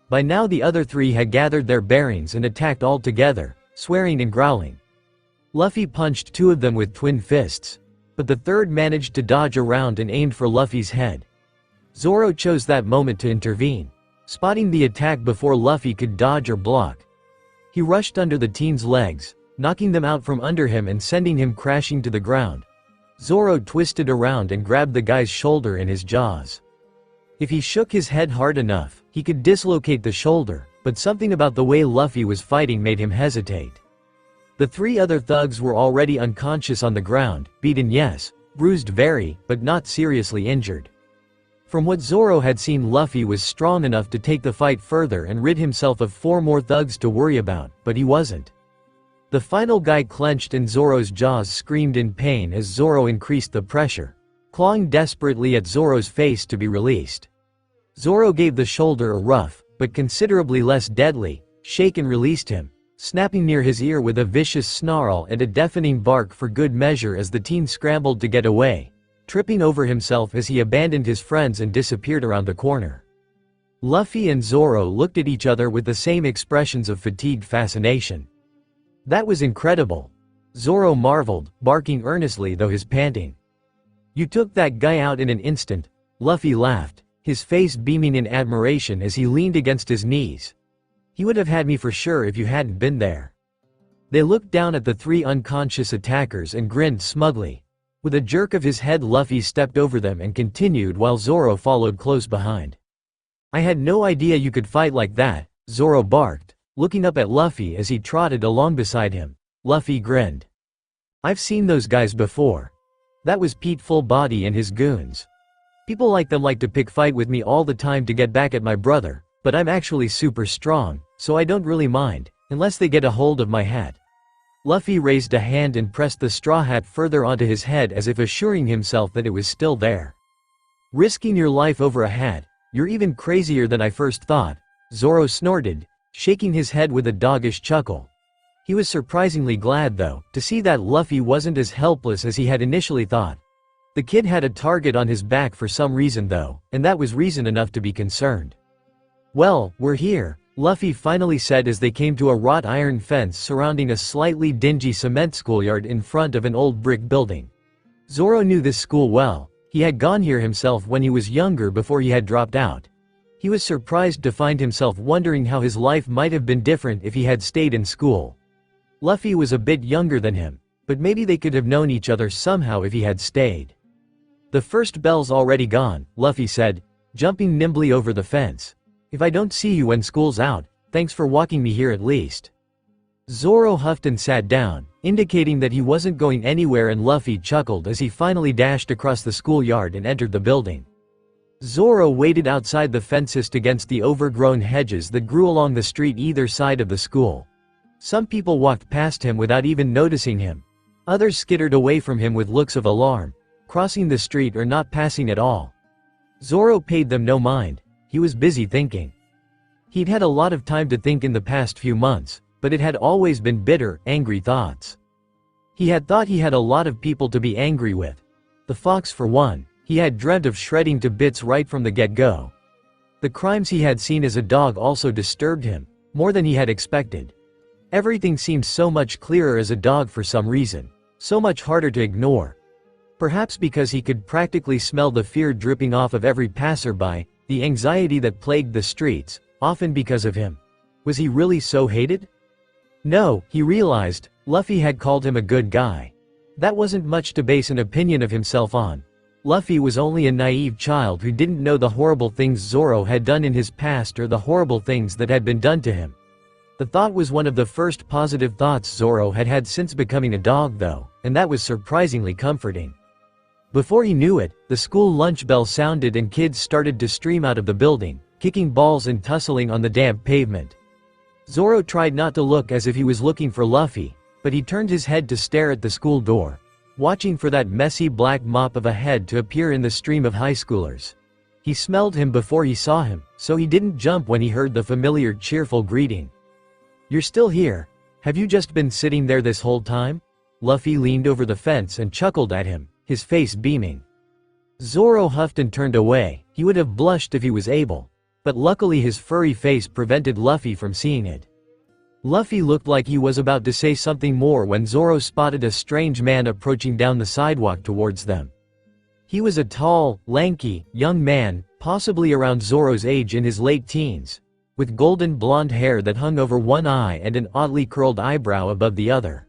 By now the other three had gathered their bearings and attacked all together, swearing and growling. Luffy punched two of them with twin fists, but the third managed to dodge around and aimed for Luffy's head. Zoro chose that moment to intervene, spotting the attack before Luffy could dodge or block. He rushed under the teen's legs, knocking them out from under him and sending him crashing to the ground. Zoro twisted around and grabbed the guy's shoulder in his jaws. If he shook his head hard enough, he could dislocate the shoulder, but something about the way Luffy was fighting made him hesitate. The three other thugs were already unconscious on the ground, beaten yes, bruised very, but not seriously injured. From what Zoro had seen, Luffy was strong enough to take the fight further and rid himself of 4 more thugs to worry about, but he wasn't. The final guy clenched and Zoro's jaws screamed in pain as Zoro increased the pressure, clawing desperately at Zoro's face to be released. Zoro gave the shoulder a rough, but considerably less deadly, shake and released him, snapping near his ear with a vicious snarl and a deafening bark for good measure as the teen scrambled to get away, tripping over himself as he abandoned his friends and disappeared around the corner. Luffy and Zoro looked at each other with the same expressions of fatigued fascination. "That was incredible," Zoro marveled, barking earnestly though his panting. "You took that guy out in an instant," Luffy laughed, his face beaming in admiration as he leaned against his knees. "He would have had me for sure if you hadn't been there." They looked down at the 3 unconscious attackers and grinned smugly. With a jerk of his head, Luffy stepped over them and continued while Zoro followed close behind. "I had no idea you could fight like that," Zoro barked, looking up at Luffy as he trotted along beside him. Luffy grinned. "I've seen those guys before. That was Pete Full Body and his goons. People like them like to pick fight with me all the time to get back at my brother, but I'm actually super strong, so I don't really mind, unless they get a hold of my hat." Luffy raised a hand and pressed the straw hat further onto his head as if assuring himself that it was still there. "Risking your life over a hat, you're even crazier than I first thought," Zoro snorted, shaking his head with a doggish chuckle. He was surprisingly glad though, to see that Luffy wasn't as helpless as he had initially thought. The kid had a target on his back for some reason though, and that was reason enough to be concerned. "Well, we're here," Luffy finally said as they came to a wrought iron fence surrounding a slightly dingy cement schoolyard in front of an old brick building. Zoro knew this school well. He had gone here himself when he was younger before he had dropped out. He was surprised to find himself wondering how his life might have been different if he had stayed in school. Luffy was a bit younger than him, but maybe they could have known each other somehow if he had stayed. "The first bell's already gone," Luffy said, jumping nimbly over the fence. "If I don't see you when school's out, thanks for walking me here at least." Zoro huffed and sat down, indicating that he wasn't going anywhere, and Luffy chuckled as he finally dashed across the schoolyard and entered the building. Zoro waited outside the fences against the overgrown hedges that grew along the street either side of the school. Some people walked past him without even noticing him. Others skittered away from him with looks of alarm, crossing the street or not passing at all. Zoro paid them no mind. He was busy thinking. He'd had a lot of time to think in the past few months, but it had always been bitter, angry thoughts. He had thought he had a lot of people to be angry with. The fox for one, he had dreamt of shredding to bits right from the get-go. The crimes he had seen as a dog also disturbed him, more than he had expected. Everything seemed so much clearer as a dog for some reason, so much harder to ignore. Perhaps because he could practically smell the fear dripping off of every passerby, the anxiety that plagued the streets, often because of him. Was he really so hated? No, he realized, Luffy had called him a good guy. That wasn't much to base an opinion of himself on. Luffy was only a naive child who didn't know the horrible things Zoro had done in his past or the horrible things that had been done to him. The thought was one of the first positive thoughts Zoro had had since becoming a dog though, and that was surprisingly comforting. Before he knew it, the school lunch bell sounded and kids started to stream out of the building, kicking balls and tussling on the damp pavement. Zoro tried not to look as if he was looking for Luffy, but he turned his head to stare at the school door, watching for that messy black mop of a head to appear in the stream of high schoolers. He smelled him before he saw him, so he didn't jump when he heard the familiar cheerful greeting. "You're still here? Have you just been sitting there this whole time?" Luffy leaned over the fence and chuckled at him, his face beaming. Zoro huffed and turned away. He would have blushed if he was able, but luckily his furry face prevented Luffy from seeing it. Luffy looked like he was about to say something more when Zoro spotted a strange man approaching down the sidewalk towards them. He was a tall, lanky, young man, possibly around Zoro's age in his late teens, with golden blonde hair that hung over one eye and an oddly curled eyebrow above the other.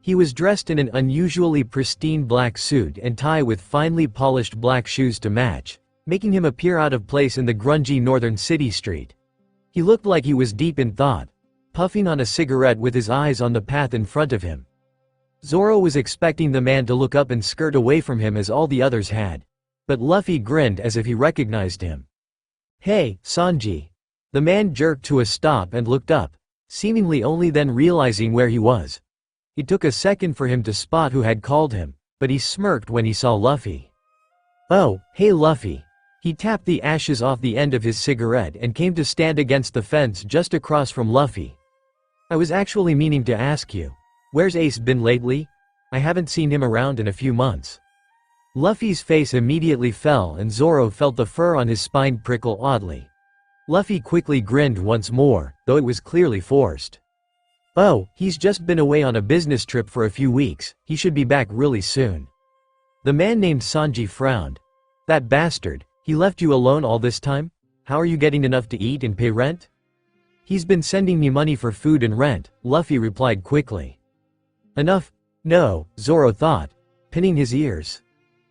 He was dressed in an unusually pristine black suit and tie with finely polished black shoes to match, making him appear out of place in the grungy northern city street. He looked like he was deep in thought, puffing on a cigarette with his eyes on the path in front of him. Zoro was expecting the man to look up and skirt away from him as all the others had, but Luffy grinned as if he recognized him. "Hey, Sanji." The man jerked to a stop and looked up, seemingly only then realizing where he was. It took a second for him to spot who had called him, but he smirked when he saw Luffy. "Oh, hey Luffy." He tapped the ashes off the end of his cigarette and came to stand against the fence just across from Luffy. "I was actually meaning to ask you, where's Ace been lately? I haven't seen him around in a few months." Luffy's face immediately fell and Zoro felt the fur on his spine prickle oddly. Luffy quickly grinned once more, though it was clearly forced. "Oh, he's just been away on a business trip for a few weeks, he should be back really soon." The man named Sanji frowned. "That bastard, he left you alone all this time? How are you getting enough to eat and pay rent?" "He's been sending me money for food and rent," Luffy replied quickly. "Enough? No," Zoro thought, pinning his ears.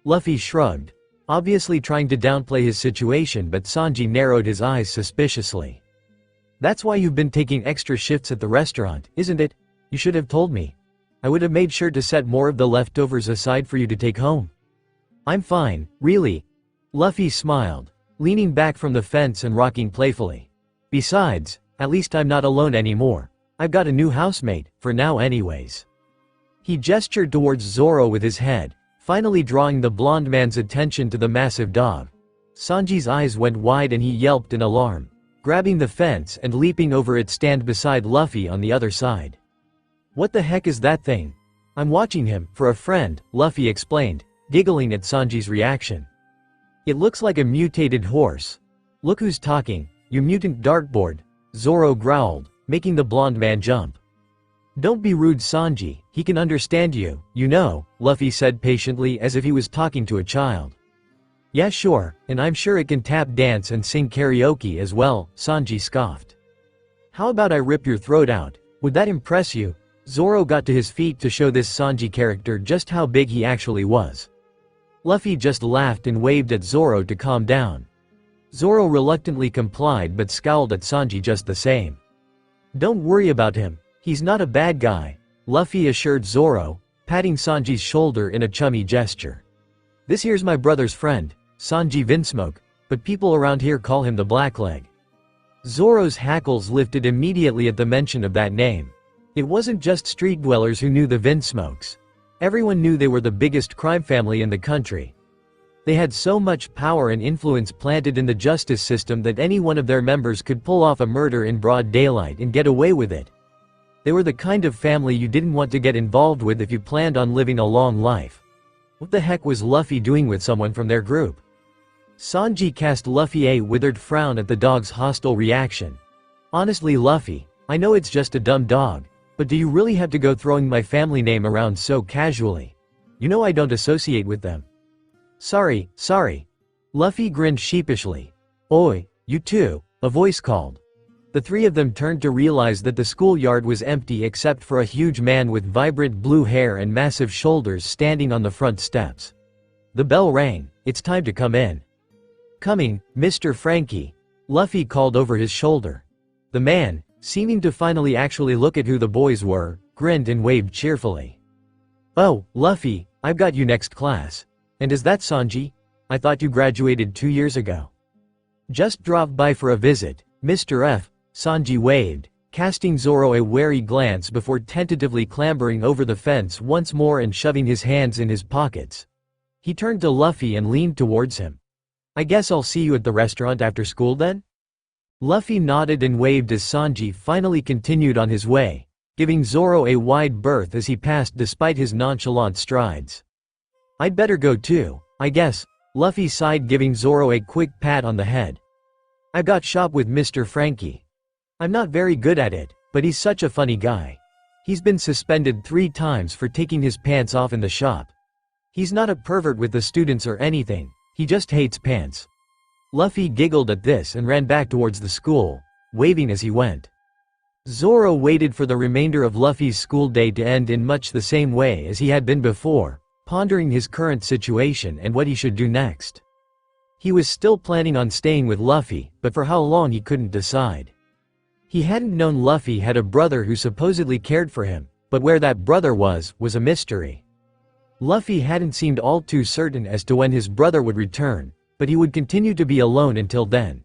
Luffy shrugged, obviously trying to downplay his situation, but Sanji narrowed his eyes suspiciously. "That's why you've been taking extra shifts at the restaurant, isn't it? You should have told me. I would have made sure to set more of the leftovers aside for you to take home." "I'm fine, really." Luffy smiled, leaning back from the fence and rocking playfully. "Besides, at least I'm not alone anymore. I've got a new housemate, for now anyways." He gestured towards Zoro with his head, finally drawing the blonde man's attention to the massive dog. Sanji's eyes went wide and he yelped in alarm, grabbing the fence and leaping over it stand beside Luffy on the other side. "What the heck is that thing?" "I'm watching him, for a friend," Luffy explained, giggling at Sanji's reaction. "It looks like a mutated horse." "Look who's talking, you mutant dartboard," Zoro growled, making the blonde man jump. "Don't be rude Sanji, he can understand you, you know," Luffy said patiently as if he was talking to a child. "Yeah sure, and I'm sure it can tap dance and sing karaoke as well," Sanji scoffed. "How about I rip your throat out? Would that impress you?" Zoro got to his feet to show this Sanji character just how big he actually was. Luffy just laughed and waved at Zoro to calm down. Zoro reluctantly complied but scowled at Sanji just the same. "Don't worry about him, he's not a bad guy," Luffy assured Zoro, patting Sanji's shoulder in a chummy gesture. "This here's my brother's friend, Sanji Vinsmoke, but people around here call him the Blackleg." Zoro's hackles lifted immediately at the mention of that name. It wasn't just street dwellers who knew the Vinsmokes. Everyone knew they were the biggest crime family in the country. They had so much power and influence planted in the justice system that any one of their members could pull off a murder in broad daylight and get away with it. They were the kind of family you didn't want to get involved with if you planned on living a long life. What the heck was Luffy doing with someone from their group? Sanji cast Luffy a withered frown at the dog's hostile reaction. "Honestly Luffy, I know it's just a dumb dog, but do you really have to go throwing my family name around so casually? You know I don't associate with them." Sorry. Luffy grinned sheepishly. "Oi, you two," a voice called. The three of them turned to realize that the schoolyard was empty except for a huge man with vibrant blue hair and massive shoulders standing on the front steps. The bell rang. "It's time to come in." "Coming, Mr. Frankie," Luffy called over his shoulder. The man, seeming to finally actually look at who the boys were, grinned and waved cheerfully. "Oh, Luffy, I've got you next class. And is that Sanji? I thought you graduated 2 years ago." "Just dropped by for a visit, Mr. F," Sanji waved, casting Zoro a wary glance before tentatively clambering over the fence once more and shoving his hands in his pockets. He turned to Luffy and leaned towards him. "I guess I'll see you at the restaurant after school then?" Luffy nodded and waved as Sanji finally continued on his way, giving Zoro a wide berth as he passed despite his nonchalant strides. "I'd better go too, I guess," Luffy sighed, giving Zoro a quick pat on the head. "I've got shop with Mr. Frankie. I'm not very good at it, but he's such a funny guy. He's been suspended 3 times for taking his pants off in the shop. He's not a pervert with the students or anything, he just hates pants." Luffy giggled at this and ran back towards the school, waving as he went. Zoro waited for the remainder of Luffy's school day to end in much the same way as he had been before, pondering his current situation and what he should do next. He was still planning on staying with Luffy, but for how long he couldn't decide. He hadn't known Luffy had a brother who supposedly cared for him, but where that brother was a mystery. Luffy hadn't seemed all too certain as to when his brother would return, but he would continue to be alone until then.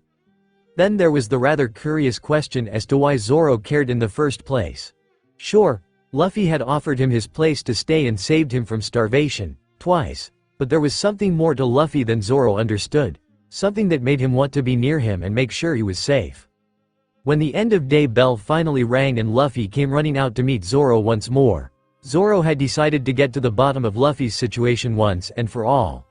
Then there was the rather curious question as to why Zoro cared in the first place. Sure, Luffy had offered him his place to stay and saved him from starvation, twice, but there was something more to Luffy than Zoro understood, something that made him want to be near him and make sure he was safe. When the end of day bell finally rang and Luffy came running out to meet Zoro once more, Zoro had decided to get to the bottom of Luffy's situation once and for all.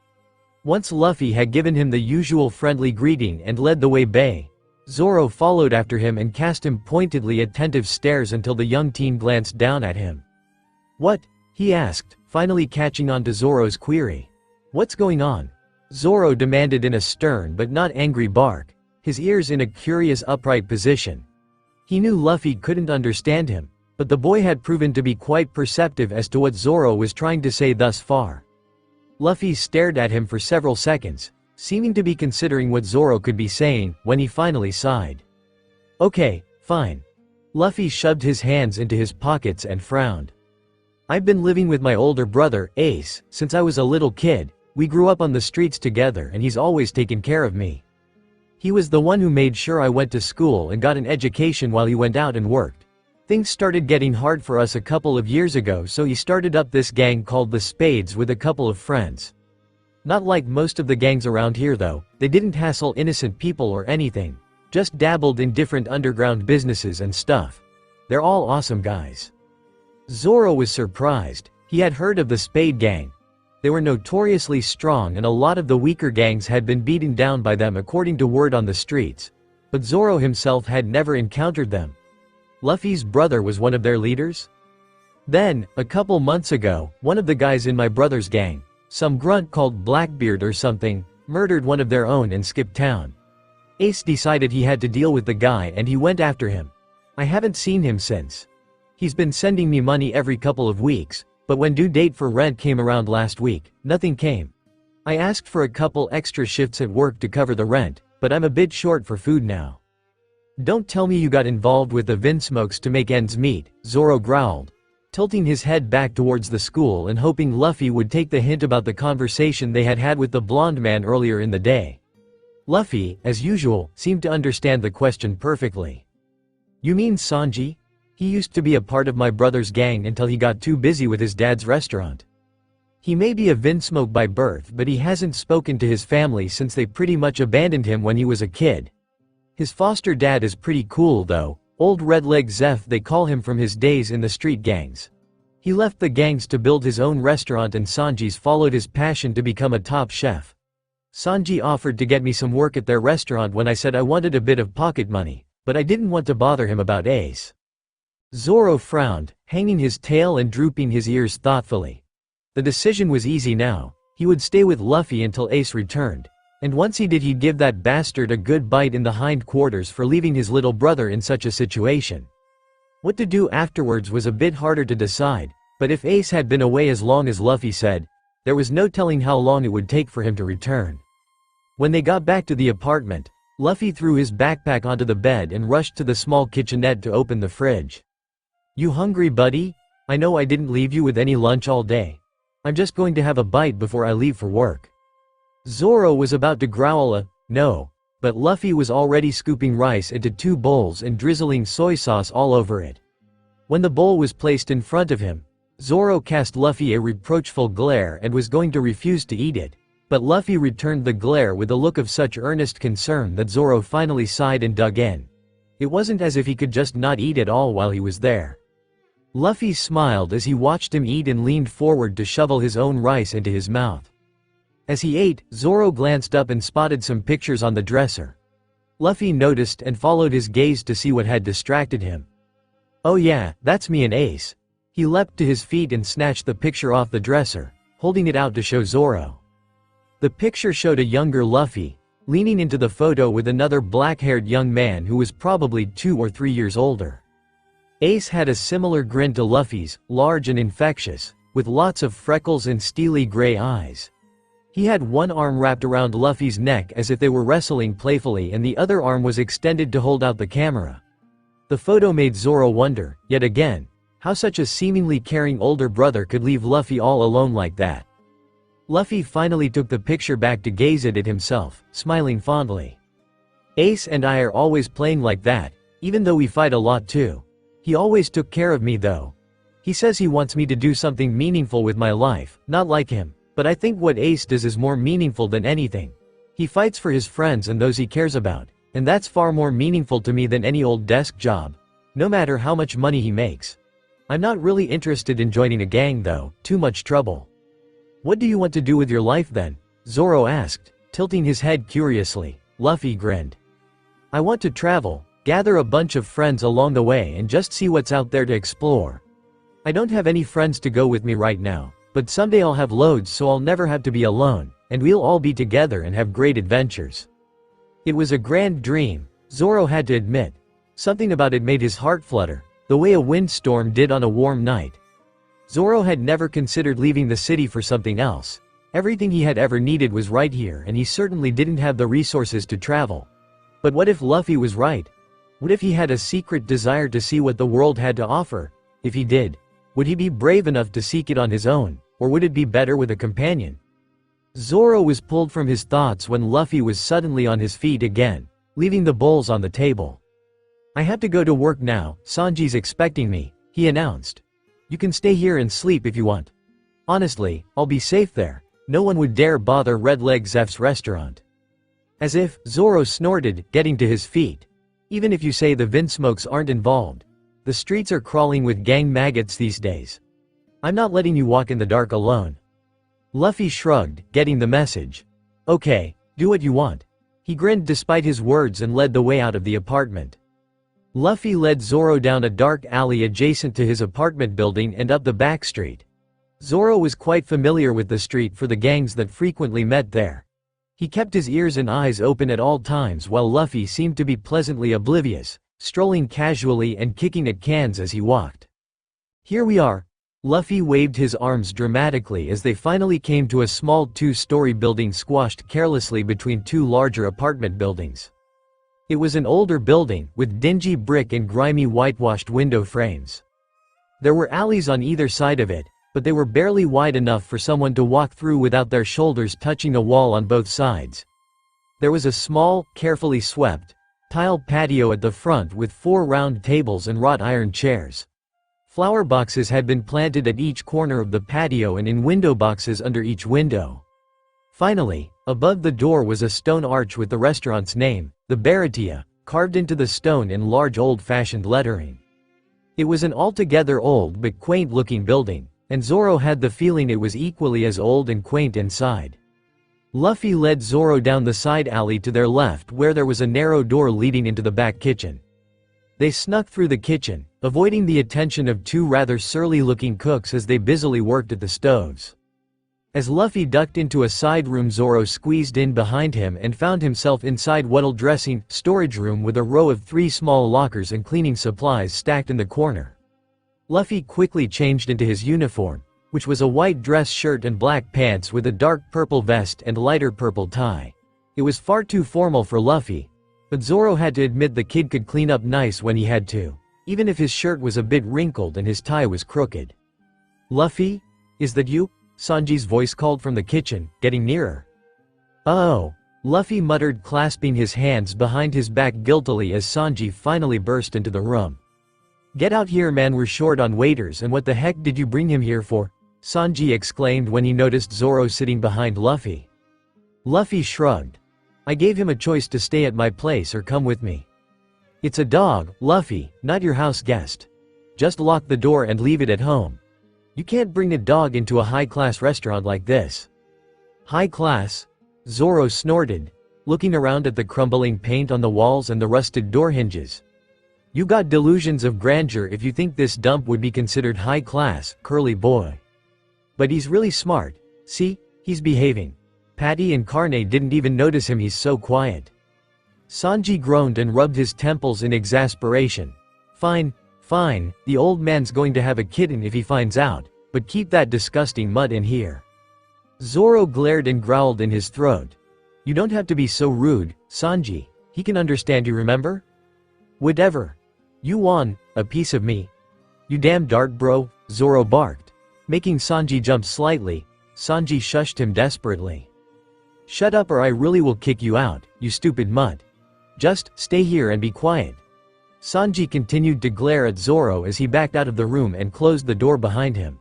Once Luffy had given him the usual friendly greeting and led the way back, Zoro followed after him and cast him pointedly attentive stares until the young teen glanced down at him. "What?" he asked, finally catching on to Zoro's query. "What's going on?" Zoro demanded in a stern but not angry bark, his ears in a curious upright position. He knew Luffy couldn't understand him, but the boy had proven to be quite perceptive as to what Zoro was trying to say thus far. Luffy stared at him for several seconds, seeming to be considering what Zoro could be saying, when he finally sighed. "Okay, fine." Luffy shoved his hands into his pockets and frowned. "I've been living with my older brother, Ace, since I was a little kid. We grew up on the streets together and he's always taken care of me. He was the one who made sure I went to school and got an education while he went out and worked. Things started getting hard for us a couple of years ago, so he started up this gang called the Spades with a couple of friends. Not like most of the gangs around here though, they didn't hassle innocent people or anything, just dabbled in different underground businesses and stuff. They're all awesome guys." Zoro was surprised. He had heard of the Spade gang. They were notoriously strong and a lot of the weaker gangs had been beaten down by them according to word on the streets. But Zoro himself had never encountered them. Luffy's brother was one of their leaders? "Then, a couple months ago, one of the guys in my brother's gang, some grunt called Blackbeard or something, murdered one of their own and skipped town. Ace decided he had to deal with the guy and he went after him. I haven't seen him since. He's been sending me money every couple of weeks, but when due date for rent came around last week, nothing came. I asked for a couple extra shifts at work to cover the rent, but I'm a bit short for food now." "Don't tell me you got involved with the Vinsmokes to make ends meet," Zoro growled, tilting his head back towards the school and hoping Luffy would take the hint about the conversation they had had with the blonde man earlier in the day. Luffy, as usual, seemed to understand the question perfectly. "You mean Sanji? He used to be a part of my brother's gang until he got too busy with his dad's restaurant. He may be a Vinsmoke by birth, but he hasn't spoken to his family since they pretty much abandoned him when he was a kid. His foster dad is pretty cool though, Old Redleg Zeph they call him from his days in the street gangs. He left the gangs to build his own restaurant and Sanji's followed his passion to become a top chef. Sanji offered to get me some work at their restaurant when I said I wanted a bit of pocket money, but I didn't want to bother him about Ace." Zoro frowned, hanging his tail and drooping his ears thoughtfully. The decision was easy now. He would stay with Luffy until Ace returned, and once he did he'd give that bastard a good bite in the hindquarters for leaving his little brother in such a situation. What to do afterwards was a bit harder to decide, but if Ace had been away as long as Luffy said, there was no telling how long it would take for him to return. When they got back to the apartment, Luffy threw his backpack onto the bed and rushed to the small kitchenette to open the fridge. "You hungry, buddy? I know I didn't leave you with any lunch all day. I'm just going to have a bite before I leave for work." Zoro was about to growl a "no," but Luffy was already scooping rice into 2 bowls and drizzling soy sauce all over it. When the bowl was placed in front of him, Zoro cast Luffy a reproachful glare and was going to refuse to eat it, but Luffy returned the glare with a look of such earnest concern that Zoro finally sighed and dug in. It wasn't as if he could just not eat at all while he was there. Luffy smiled as he watched him eat and leaned forward to shovel his own rice into his mouth. As he ate, Zoro glanced up and spotted some pictures on the dresser. Luffy noticed and followed his gaze to see what had distracted him. "Oh yeah, that's me and Ace." He leapt to his feet and snatched the picture off the dresser, holding it out to show Zoro. The picture showed a younger Luffy, leaning into the photo with another black-haired young man who was probably 2 or 3 years older. Ace had a similar grin to Luffy's, large and infectious, with lots of freckles and steely gray eyes. He had one arm wrapped around Luffy's neck as if they were wrestling playfully, and the other arm was extended to hold out the camera. The photo made Zoro wonder, yet again, how such a seemingly caring older brother could leave Luffy all alone like that. Luffy finally took the picture back to gaze at it himself, smiling fondly. "Ace and I are always playing like that, even though we fight a lot too. He always took care of me though. He says he wants me to do something meaningful with my life, not like him, but I think what Ace does is more meaningful than anything. He fights for his friends and those he cares about, and that's far more meaningful to me than any old desk job, no matter how much money he makes. I'm not really interested in joining a gang though, too much trouble." "What do you want to do with your life then?" Zoro asked, tilting his head curiously. Luffy grinned. "I want to travel, gather a bunch of friends along the way and just see what's out there to explore. I don't have any friends to go with me right now, but someday I'll have loads so I'll never have to be alone, and we'll all be together and have great adventures." It was a grand dream, Zoro had to admit. Something about it made his heart flutter, the way a windstorm did on a warm night. Zoro had never considered leaving the city for something else. Everything he had ever needed was right here, and he certainly didn't have the resources to travel. But what if Luffy was right? What if he had a secret desire to see what the world had to offer? If he did, would he be brave enough to seek it on his own, or would it be better with a companion? Zoro was pulled from his thoughts when Luffy was suddenly on his feet again, leaving the bowls on the table. "I have to go to work now, Sanji's expecting me," he announced. "You can stay here and sleep if you want. Honestly, I'll be safe there. No one would dare bother Red Leg Zeph's restaurant." As if, Zoro snorted, getting to his feet. "Even if you say the Vinsmokes aren't involved. The streets are crawling with gang maggots these days. I'm not letting you walk in the dark alone." Luffy shrugged, getting the message. "Okay, do what you want." He grinned despite his words and led the way out of the apartment. Luffy led Zoro down a dark alley adjacent to his apartment building and up the back street. Zoro was quite familiar with the street for the gangs that frequently met there. He kept his ears and eyes open at all times while Luffy seemed to be pleasantly oblivious, strolling casually and kicking at cans as he walked. "Here we are." Luffy waved his arms dramatically as they finally came to a small 2-story building squashed carelessly between 2 larger apartment buildings. It was an older building, with dingy brick and grimy whitewashed window frames. There were alleys on either side of it, but they were barely wide enough for someone to walk through without their shoulders touching the wall on both sides. There was a small, carefully swept, tiled patio at the front with 4 round tables and wrought iron chairs. Flower boxes had been planted at each corner of the patio and in window boxes under each window. Finally, above the door was a stone arch with the restaurant's name, the Baratia, carved into the stone in large old-fashioned lettering. It was an altogether old but quaint-looking building, and Zoro had the feeling it was equally as old and quaint inside. Luffy led Zoro down the side alley to their left where there was a narrow door leading into the back kitchen. They snuck through the kitchen, avoiding the attention of 2 rather surly-looking cooks as they busily worked at the stoves. As Luffy ducked into a side room, Zoro squeezed in behind him and found himself inside what'll dressing storage room with a row of 3 small lockers and cleaning supplies stacked in the corner. Luffy quickly changed into his uniform, which was a white dress shirt and black pants with a dark purple vest and lighter purple tie. It was far too formal for Luffy, But Zoro had to admit the kid could clean up nice when he had to, even if his shirt was a bit wrinkled and his tie was crooked. "Luffy? Is that you?" Sanji's voice called from the kitchen, getting nearer. "Oh," Luffy muttered, clasping his hands behind his back guiltily as Sanji finally burst into the room. "Get out here, man, we're short on waiters, and what the heck did you bring him here for?" Sanji exclaimed when he noticed Zoro sitting behind Luffy. Luffy shrugged. "I gave him a choice to stay at my place or come with me." "It's a dog, Luffy, not your house guest. Just lock the door and leave it at home. You can't bring a dog into a high-class restaurant like this." "High class?" Zoro snorted, looking around at the crumbling paint on the walls and the rusted door hinges. "You got delusions of grandeur if you think this dump would be considered high class, curly boy. But he's really smart. See, he's behaving. Patty and Carne didn't even notice him, he's so quiet." Sanji groaned and rubbed his temples in exasperation. Fine, the old man's going to have a kitten if he finds out, but keep that disgusting mutt in here." Zoro glared and growled in his throat. "You don't have to be so rude, Sanji. He can understand you, remember?" "Whatever. You want a piece of me? You damn dart bro," Zoro barked. Making Sanji jump slightly, Sanji shushed him desperately. "Shut up or I really will kick you out, you stupid mutt. Just stay here and be quiet." Sanji continued to glare at Zoro as he backed out of the room and closed the door behind him.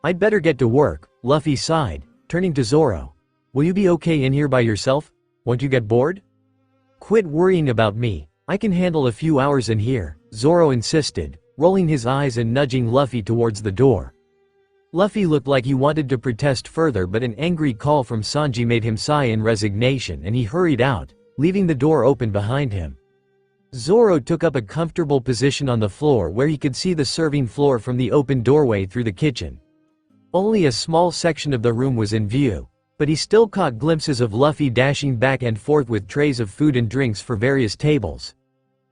"I'd better get to work," Luffy sighed, turning to Zoro. "Will you be okay in here by yourself? Won't you get bored?" "Quit worrying about me, I can handle a few hours in here," Zoro insisted, rolling his eyes and nudging Luffy towards the door. Luffy looked like he wanted to protest further, but an angry call from Sanji made him sigh in resignation and he hurried out, leaving the door open behind him. Zoro took up a comfortable position on the floor where he could see the serving floor from the open doorway through the kitchen. Only a small section of the room was in view, but he still caught glimpses of Luffy dashing back and forth with trays of food and drinks for various tables.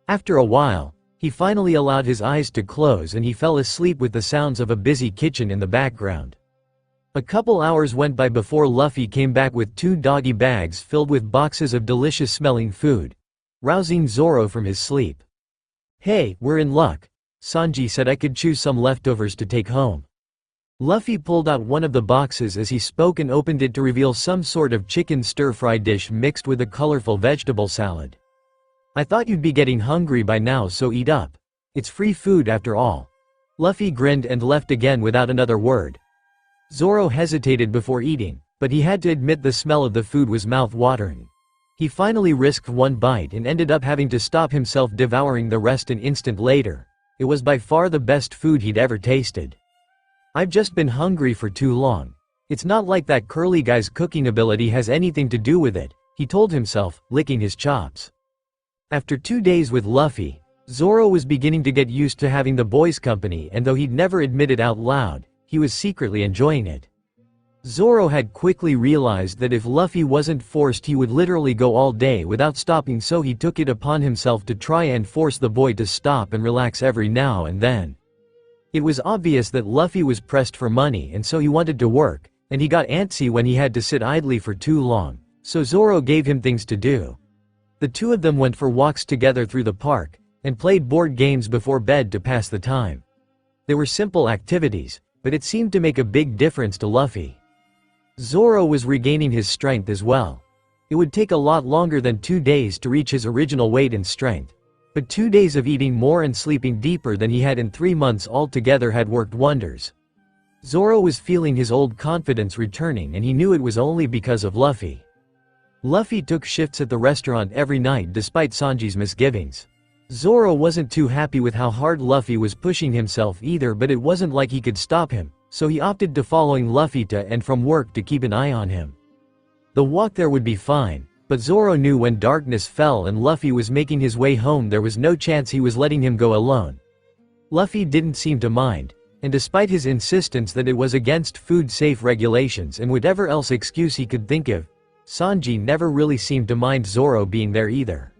After a while, he finally allowed his eyes to close and he fell asleep with the sounds of a busy kitchen in the background. A couple hours went by before Luffy came back with 2 doggy bags filled with boxes of delicious-smelling food, rousing Zoro from his sleep. "Hey, we're in luck," Sanji said. "I could choose some leftovers to take home." Luffy pulled out one of the boxes as he spoke and opened it to reveal some sort of chicken stir-fry dish mixed with a colorful vegetable salad. "I thought you'd be getting hungry by now, so eat up. It's free food after all." Luffy grinned and left again without another word. Zoro hesitated before eating, but he had to admit the smell of the food was mouth-watering. He finally risked one bite and ended up having to stop himself devouring the rest an instant later. It was by far the best food he'd ever tasted. "I've just been hungry for too long. It's not like that curly guy's cooking ability has anything to do with it," he told himself, licking his chops. After 2 days with Luffy, Zoro was beginning to get used to having the boys' company, and though he'd never admit it out loud, he was secretly enjoying it. Zoro had quickly realized that if Luffy wasn't forced he would literally go all day without stopping, so he took it upon himself to try and force the boy to stop and relax every now and then. It was obvious that Luffy was pressed for money and so he wanted to work, and he got antsy when he had to sit idly for too long, so Zoro gave him things to do. The two of them went for walks together through the park, and played board games before bed to pass the time. They were simple activities, but it seemed to make a big difference to Luffy. Zoro was regaining his strength as well. It would take a lot longer than 2 days to reach his original weight and strength. But 2 days of eating more and sleeping deeper than he had in 3 months altogether had worked wonders. Zoro was feeling his old confidence returning, and he knew it was only because of Luffy. Luffy took shifts at the restaurant every night despite Sanji's misgivings. Zoro wasn't too happy with how hard Luffy was pushing himself either, but it wasn't like he could stop him, so he opted to following Luffy to and from work to keep an eye on him. The walk there would be fine, but Zoro knew when darkness fell and Luffy was making his way home there was no chance he was letting him go alone. Luffy didn't seem to mind, and despite his insistence that it was against food-safe regulations and whatever else excuse he could think of, Sanji never really seemed to mind Zoro being there either.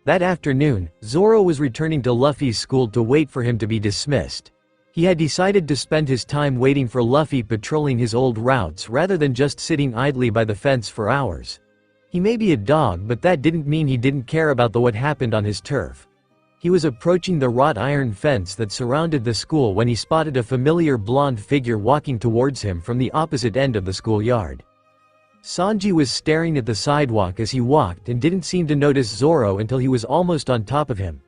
That afternoon, Zoro was returning to Luffy's school to wait for him to be dismissed. He had decided to spend his time waiting for Luffy patrolling his old routes rather than just sitting idly by the fence for hours. He may be a dog, but that didn't mean he didn't care about what happened on his turf. He was approaching the wrought iron fence that surrounded the school when he spotted a familiar blonde figure walking towards him from the opposite end of the schoolyard. Sanji was staring at the sidewalk as he walked and didn't seem to notice Zoro until he was almost on top of him.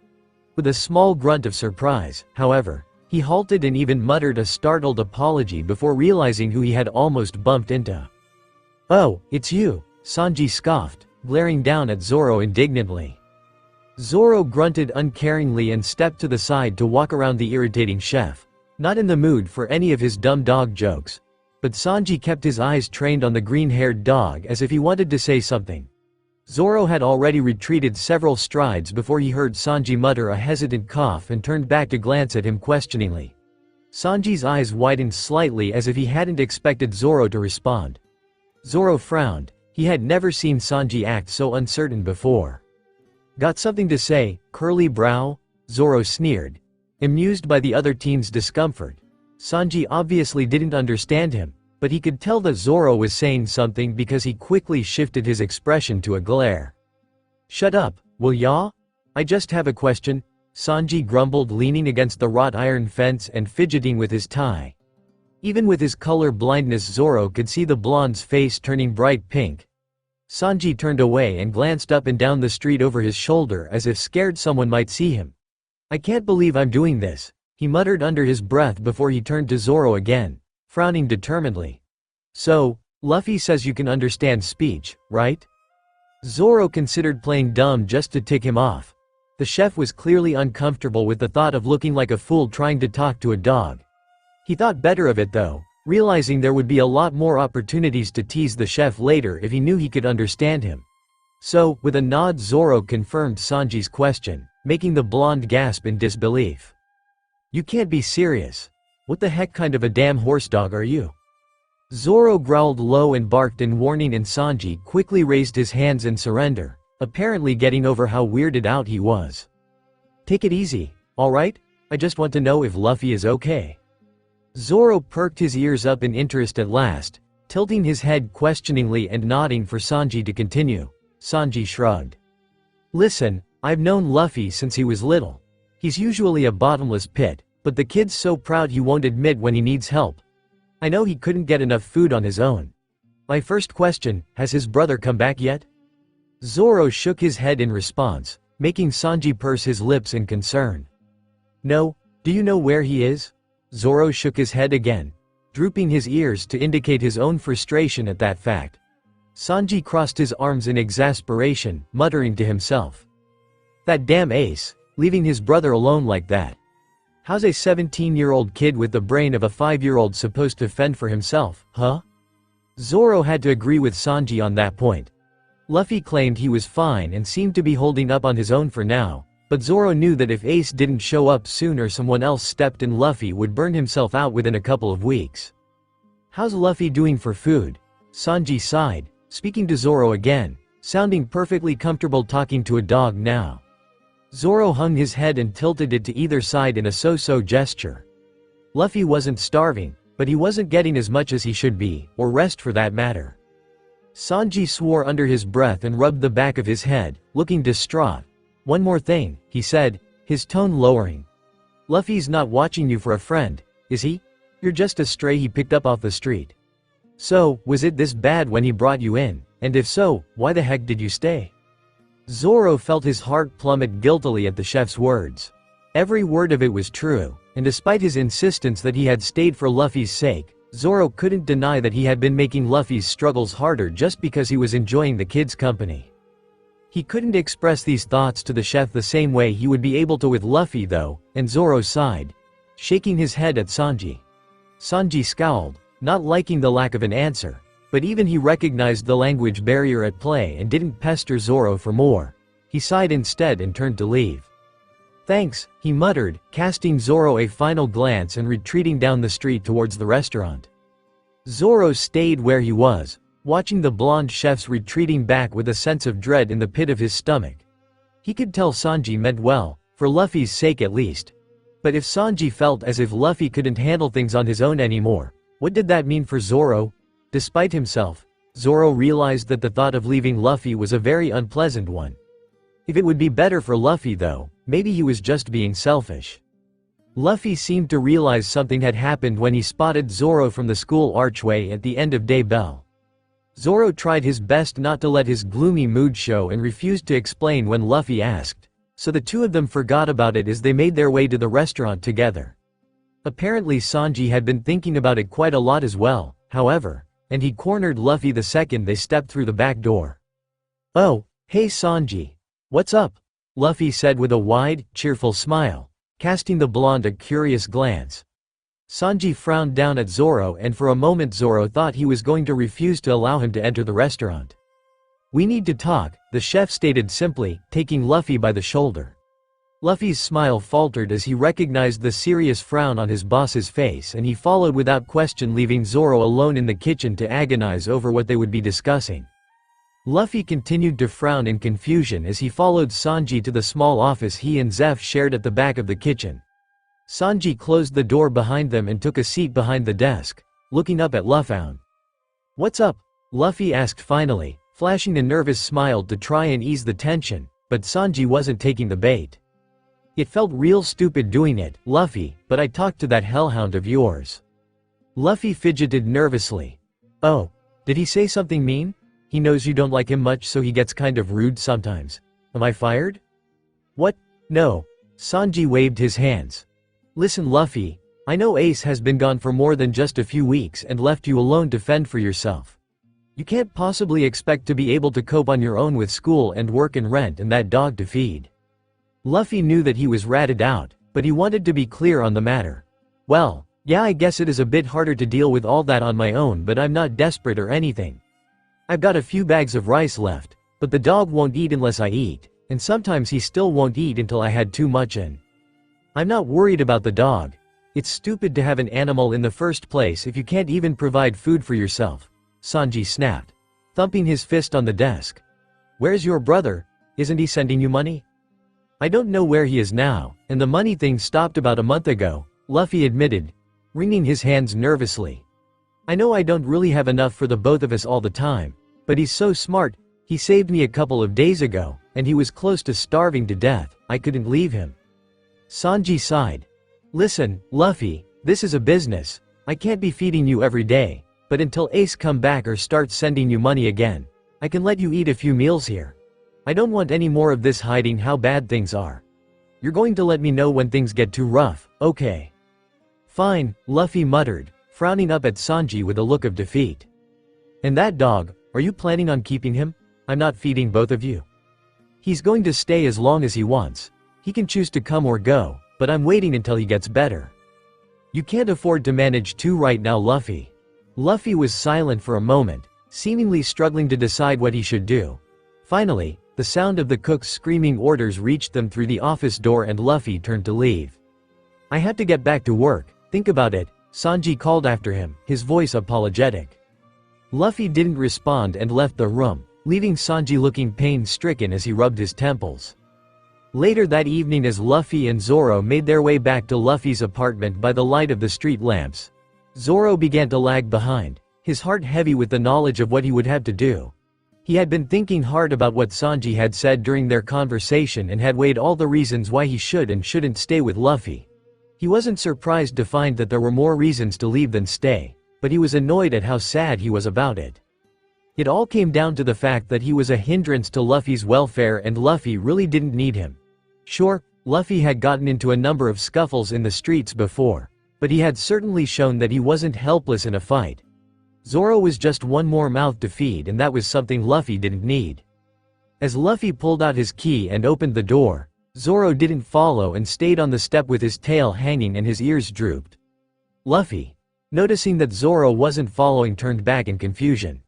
With a small grunt of surprise, however, he halted and even muttered a startled apology before realizing who he had almost bumped into. "Oh, it's you," Sanji scoffed, glaring down at Zoro indignantly. Zoro grunted uncaringly and stepped to the side to walk around the irritating chef, not in the mood for any of his dumb dog jokes. But Sanji kept his eyes trained on the green-haired dog as if he wanted to say something. Zoro had already retreated several strides before he heard Sanji mutter a hesitant cough and turned back to glance at him questioningly. Sanji's eyes widened slightly as if he hadn't expected Zoro to respond. Zoro frowned. He had never seen Sanji act so uncertain before. "Got something to say, curly brow?" Zoro sneered. Amused by the other team's discomfort. Sanji obviously didn't understand him, but he could tell that Zoro was saying something because he quickly shifted his expression to a glare. "Shut up, will ya? I just have a question," Sanji grumbled, leaning against the wrought iron fence and fidgeting with his tie. Even with his color blindness, Zoro could see the blonde's face turning bright pink. Sanji turned away and glanced up and down the street over his shoulder as if scared someone might see him. "I can't believe I'm doing this," he muttered under his breath before he turned to Zoro again, frowning determinedly. "So, Luffy says you can understand speech, right?" Zoro considered playing dumb just to tick him off. The chef was clearly uncomfortable with the thought of looking like a fool trying to talk to a dog. He thought better of it though, realizing there would be a lot more opportunities to tease the chef later if he knew he could understand him. So, with a nod, Zoro confirmed Sanji's question, making the blonde gasp in disbelief. "You can't be serious. What the heck kind of a damn horse dog are you?" Zoro growled low and barked in warning, and Sanji quickly raised his hands in surrender, apparently getting over how weirded out he was. "Take it easy, alright? I just want to know if Luffy is okay." Zoro perked his ears up in interest at last, tilting his head questioningly and nodding for Sanji to continue. Sanji shrugged. "Listen, I've known Luffy since he was little. He's usually a bottomless pit, but the kid's so proud he won't admit when he needs help. I know he couldn't get enough food on his own. My first question, has his brother come back yet?" Zoro shook his head in response, making Sanji purse his lips in concern. "No, do you know where he is?" Zoro shook his head again, drooping his ears to indicate his own frustration at that fact. Sanji crossed his arms in exasperation, muttering to himself. "That damn ace, leaving his brother alone like that. How's a 17-year-old kid with the brain of a 5-year-old supposed to fend for himself, huh?" Zoro had to agree with Sanji on that point. Luffy claimed he was fine and seemed to be holding up on his own for now, but Zoro knew that if Ace didn't show up soon or someone else stepped in, Luffy would burn himself out within a couple of weeks. "How's Luffy doing for food?" Sanji sighed, speaking to Zoro again, sounding perfectly comfortable talking to a dog now. Zoro hung his head and tilted it to either side in a so-so gesture. Luffy wasn't starving, but he wasn't getting as much as he should be, or rest for that matter. Sanji swore under his breath and rubbed the back of his head, looking distraught. "One more thing," he said, his tone lowering. "Luffy's not watching you for a friend, is he? You're just a stray he picked up off the street. So, was it this bad when he brought you in, and if so, why the heck did you stay?" Zoro felt his heart plummet guiltily at the chef's words. Every word of it was true, and despite his insistence that he had stayed for Luffy's sake, Zoro couldn't deny that he had been making Luffy's struggles harder just because he was enjoying the kid's company. He couldn't express these thoughts to the chef the same way he would be able to with Luffy though, and Zoro sighed, shaking his head at Sanji. Sanji scowled, not liking the lack of an answer, but even he recognized the language barrier at play and didn't pester Zoro for more. He sighed instead and turned to leave. "Thanks," he muttered, casting Zoro a final glance and retreating down the street towards the restaurant. Zoro stayed where he was, watching the blonde chefs retreating back with a sense of dread in the pit of his stomach. He could tell Sanji meant well, for Luffy's sake at least. But if Sanji felt as if Luffy couldn't handle things on his own anymore, what did that mean for Zoro? Despite himself, Zoro realized that the thought of leaving Luffy was a very unpleasant one. If it would be better for Luffy though, maybe he was just being selfish. Luffy seemed to realize something had happened when he spotted Zoro from the school archway at the end of day bell. Zoro tried his best not to let his gloomy mood show and refused to explain when Luffy asked, so the two of them forgot about it as they made their way to the restaurant together. Apparently Sanji had been thinking about it quite a lot as well, however, and he cornered Luffy the second they stepped through the back door. "Oh, hey Sanji. What's up?" Luffy said with a wide, cheerful smile, casting the blonde a curious glance. Sanji frowned down at Zoro and for a moment Zoro thought he was going to refuse to allow him to enter the restaurant. "We need to talk," the chef stated simply, taking Luffy by the shoulder. Luffy's smile faltered as he recognized the serious frown on his boss's face and he followed without question, leaving Zoro alone in the kitchen to agonize over what they would be discussing. Luffy continued to frown in confusion as he followed Sanji to the small office he and Zeph shared at the back of the kitchen. Sanji closed the door behind them and took a seat behind the desk, looking up at Luffy. "What's up?" Luffy asked finally, flashing a nervous smile to try and ease the tension, but Sanji wasn't taking the bait. "It felt real stupid doing it, Luffy, but I talked to that hellhound of yours." Luffy fidgeted nervously. "Oh, did he say something mean? He knows you don't like him much so he gets kind of rude sometimes. Am I fired?" "What? No." Sanji waved his hands. "Listen Luffy, I know Ace has been gone for more than just a few weeks and left you alone to fend for yourself. You can't possibly expect to be able to cope on your own with school and work and rent and that dog to feed." Luffy knew that he was ratted out, but he wanted to be clear on the matter. "Well, yeah, I guess it is a bit harder to deal with all that on my own, but I'm not desperate or anything. I've got a few bags of rice left, but the dog won't eat unless I eat, and sometimes he still won't eat until I had too much in. I'm not worried about the dog. It's stupid to have an animal in the first place if you can't even provide food for yourself," Sanji snapped, thumping his fist on the desk. "Where's your brother? Isn't he sending you money?" "I don't know where he is now, and the money thing stopped about a month ago," Luffy admitted, wringing his hands nervously. "I know I don't really have enough for the both of us all the time, but he's so smart, he saved me a couple of days ago, and he was close to starving to death, I couldn't leave him." Sanji sighed. "Listen, Luffy, this is a business. I can't be feeding you every day, but until Ace come back or starts sending you money again, I can let you eat a few meals here. I don't want any more of this hiding how bad things are. You're going to let me know when things get too rough, okay?" "Fine," Luffy muttered, frowning up at Sanji with a look of defeat. "And that dog, are you planning on keeping him? I'm not feeding both of you." "He's going to stay as long as he wants. He can choose to come or go, but I'm waiting until he gets better. You can't afford to manage two right now, Luffy." Luffy was silent for a moment, seemingly struggling to decide what he should do. Finally, the sound of the cook's screaming orders reached them through the office door and Luffy turned to leave. "I have to get back to work, think about it," Sanji called after him, his voice apologetic. Luffy didn't respond and left the room, leaving Sanji looking pain-stricken as he rubbed his temples. Later that evening, as Luffy and Zoro made their way back to Luffy's apartment by the light of the street lamps, Zoro began to lag behind, his heart heavy with the knowledge of what he would have to do. He had been thinking hard about what Sanji had said during their conversation and had weighed all the reasons why he should and shouldn't stay with Luffy. He wasn't surprised to find that there were more reasons to leave than stay, but he was annoyed at how sad he was about it. It all came down to the fact that he was a hindrance to Luffy's welfare and Luffy really didn't need him. Sure, Luffy had gotten into a number of scuffles in the streets before, but he had certainly shown that he wasn't helpless in a fight. Zoro was just one more mouth to feed and that was something Luffy didn't need. As Luffy pulled out his key and opened the door, Zoro didn't follow and stayed on the step with his tail hanging and his ears drooped. Luffy, noticing that Zoro wasn't following, turned back in confusion.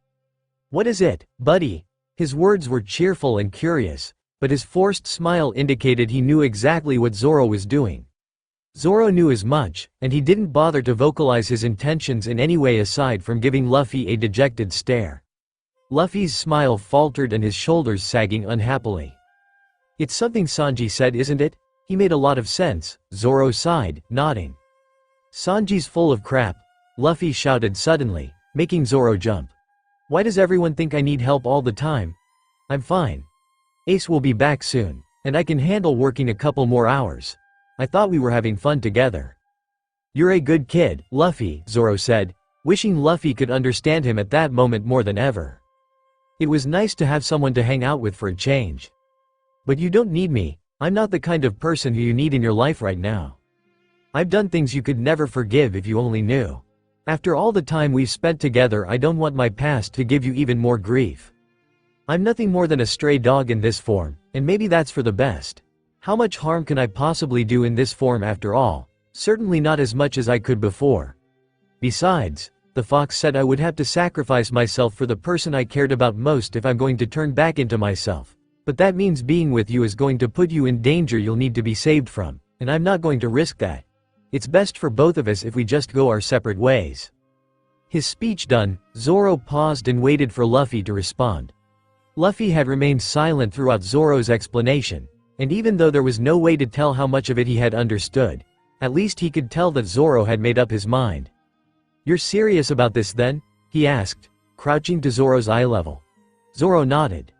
"What is it, buddy?" His words were cheerful and curious, but his forced smile indicated he knew exactly what Zoro was doing. Zoro knew as much, and he didn't bother to vocalize his intentions in any way aside from giving Luffy a dejected stare. Luffy's smile faltered and his shoulders sagging unhappily. "It's something Sanji said, isn't it? He made a lot of sense," Zoro sighed, nodding. "Sanji's full of crap," Luffy shouted suddenly, making Zoro jump. Why does everyone think I need help all the time? I'm fine. Ace will be back soon, and I can handle working a couple more hours. I thought we were having fun together. You're a good kid, Luffy, Zoro said, wishing Luffy could understand him at that moment more than ever. It was nice to have someone to hang out with for a change. But you don't need me. I'm not the kind of person who you need in your life right now. I've done things you could never forgive if you only knew. After all the time we've spent together, I don't want my past to give you even more grief. I'm nothing more than a stray dog in this form, and maybe that's for the best. How much harm can I possibly do in this form after all? Certainly not as much as I could before. Besides, the fox said I would have to sacrifice myself for the person I cared about most if I'm going to turn back into myself. But that means being with you is going to put you in danger you'll need to be saved from, and I'm not going to risk that. It's best for both of us if we just go our separate ways. His speech done, Zoro paused and waited for Luffy to respond. Luffy had remained silent throughout Zoro's explanation, and even though there was no way to tell how much of it he had understood, at least he could tell that Zoro had made up his mind. You're serious about this then? He asked, crouching to Zoro's eye level. Zoro nodded.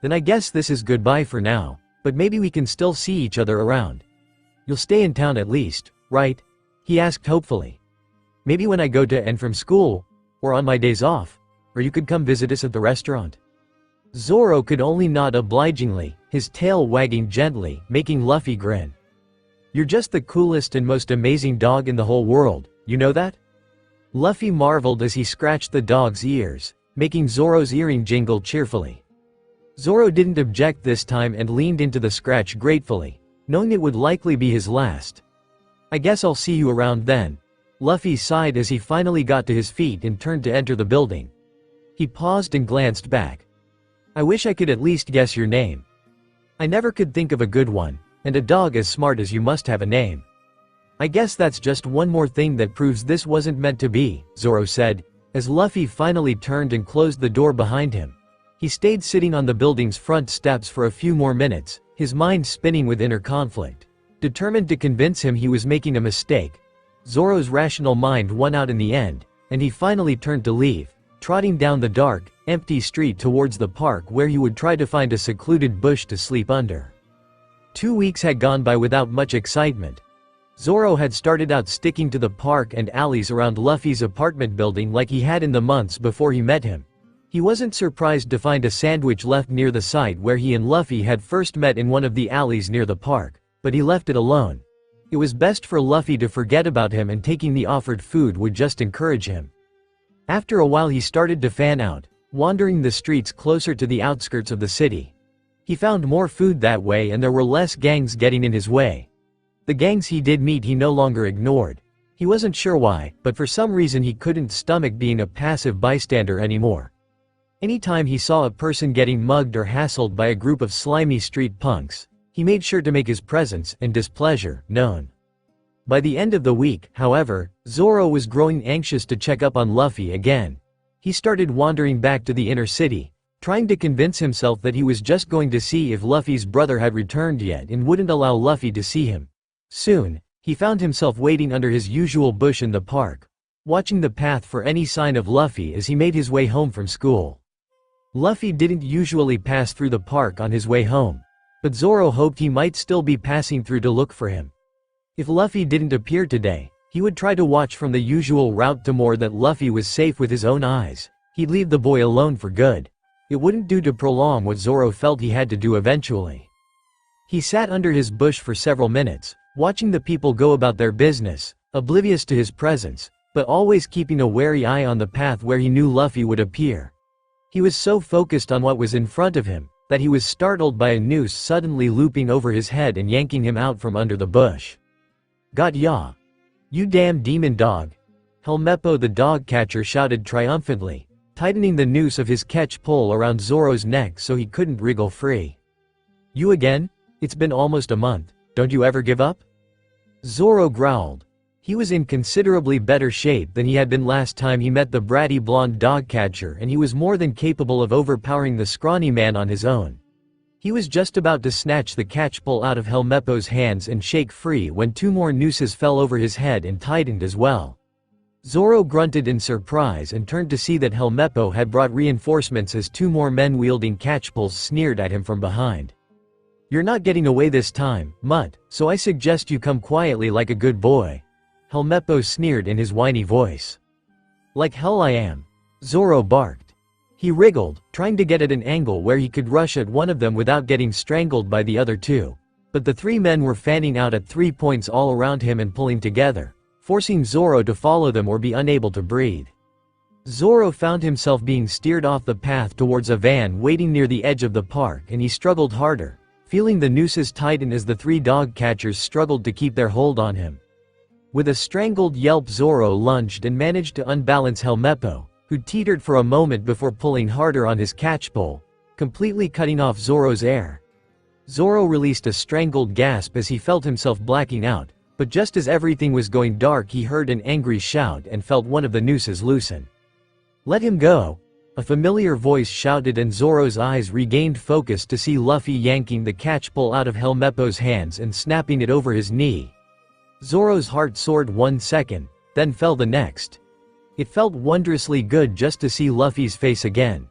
Then I guess this is goodbye for now, but maybe we can still see each other around. You'll stay in town at least, right? He asked hopefully. Maybe when I go to and from school, or on my days off, or you could come visit us at the restaurant. Zoro could only nod obligingly, his tail wagging gently, making Luffy grin. You're just the coolest and most amazing dog in the whole world, you know that? Luffy marveled as he scratched the dog's ears, making Zoro's earring jingle cheerfully. Zoro didn't object this time and leaned into the scratch gratefully, knowing it would likely be his last. I guess I'll see you around then. Luffy sighed as he finally got to his feet and turned to enter the building. He paused and glanced back. I wish I could at least guess your name. I never could think of a good one, and a dog as smart as you must have a name. I guess that's just one more thing that proves this wasn't meant to be, Zoro said, as Luffy finally turned and closed the door behind him. He stayed sitting on the building's front steps for a few more minutes, his mind spinning with inner conflict. Determined to convince him he was making a mistake, Zoro's rational mind won out in the end, and he finally turned to leave, trotting down the dark, empty street towards the park where he would try to find a secluded bush to sleep under. 2 weeks had gone by without much excitement. Zoro had started out sticking to the park and alleys around Luffy's apartment building like he had in the months before he met him. He wasn't surprised to find a sandwich left near the site where he and Luffy had first met in one of the alleys near the park, but he left it alone. It was best for Luffy to forget about him, and taking the offered food would just encourage him. After a while he started to fan out, wandering the streets closer to the outskirts of the city. He found more food that way and there were less gangs getting in his way. The gangs he did meet he no longer ignored. He wasn't sure why, but for some reason he couldn't stomach being a passive bystander anymore. Anytime he saw a person getting mugged or hassled by a group of slimy street punks, he made sure to make his presence and displeasure known. By the end of the week, however, Zoro was growing anxious to check up on Luffy again. He started wandering back to the inner city, trying to convince himself that he was just going to see if Luffy's brother had returned yet and wouldn't allow Luffy to see him. Soon, he found himself waiting under his usual bush in the park, watching the path for any sign of Luffy as he made his way home from school. Luffy didn't usually pass through the park on his way home, but Zoro hoped he might still be passing through to look for him. If Luffy didn't appear today, he would try to watch from the usual route to more that Luffy was safe with his own eyes. He'd leave the boy alone for good. It wouldn't do to prolong what Zoro felt he had to do eventually. He sat under his bush for several minutes, watching the people go about their business, oblivious to his presence, but always keeping a wary eye on the path where he knew Luffy would appear. He was so focused on what was in front of him, that he was startled by a noose suddenly looping over his head and yanking him out from under the bush. Got ya! You damn demon dog! Helmeppo the dog catcher shouted triumphantly, tightening the noose of his catch pole around Zoro's neck so he couldn't wriggle free. You again? It's been almost a month, don't you ever give up? Zoro growled. He was in considerably better shape than he had been last time he met the bratty blonde dog catcher, and he was more than capable of overpowering the scrawny man on his own. He was just about to snatch the catchpole out of Helmeppo's hands and shake free when 2 more nooses fell over his head and tightened as well. Zoro grunted in surprise and turned to see that Helmeppo had brought reinforcements as two more men wielding catchpoles sneered at him from behind. "You're not getting away this time, mutt, so I suggest you come quietly like a good boy," Helmeppo sneered in his whiny voice. "Like hell I am," Zoro barked. He wriggled, trying to get at an angle where he could rush at one of them without getting strangled by the other two. But the three men were fanning out at 3 points all around him and pulling together, forcing Zoro to follow them or be unable to breathe. Zoro found himself being steered off the path towards a van waiting near the edge of the park, and he struggled harder, feeling the nooses tighten as the three dog catchers struggled to keep their hold on him. With a strangled yelp, Zoro lunged and managed to unbalance Helmeppo, who teetered for a moment before pulling harder on his catchpole, completely cutting off Zoro's air. Zoro released a strangled gasp as he felt himself blacking out, but just as everything was going dark he heard an angry shout and felt one of the nooses loosen. "Let him go!" a familiar voice shouted, and Zoro's eyes regained focus to see Luffy yanking the catchpole out of Helmeppo's hands and snapping it over his knee. Zoro's heart soared 1 second, then fell the next. It felt wondrously good just to see Luffy's face again.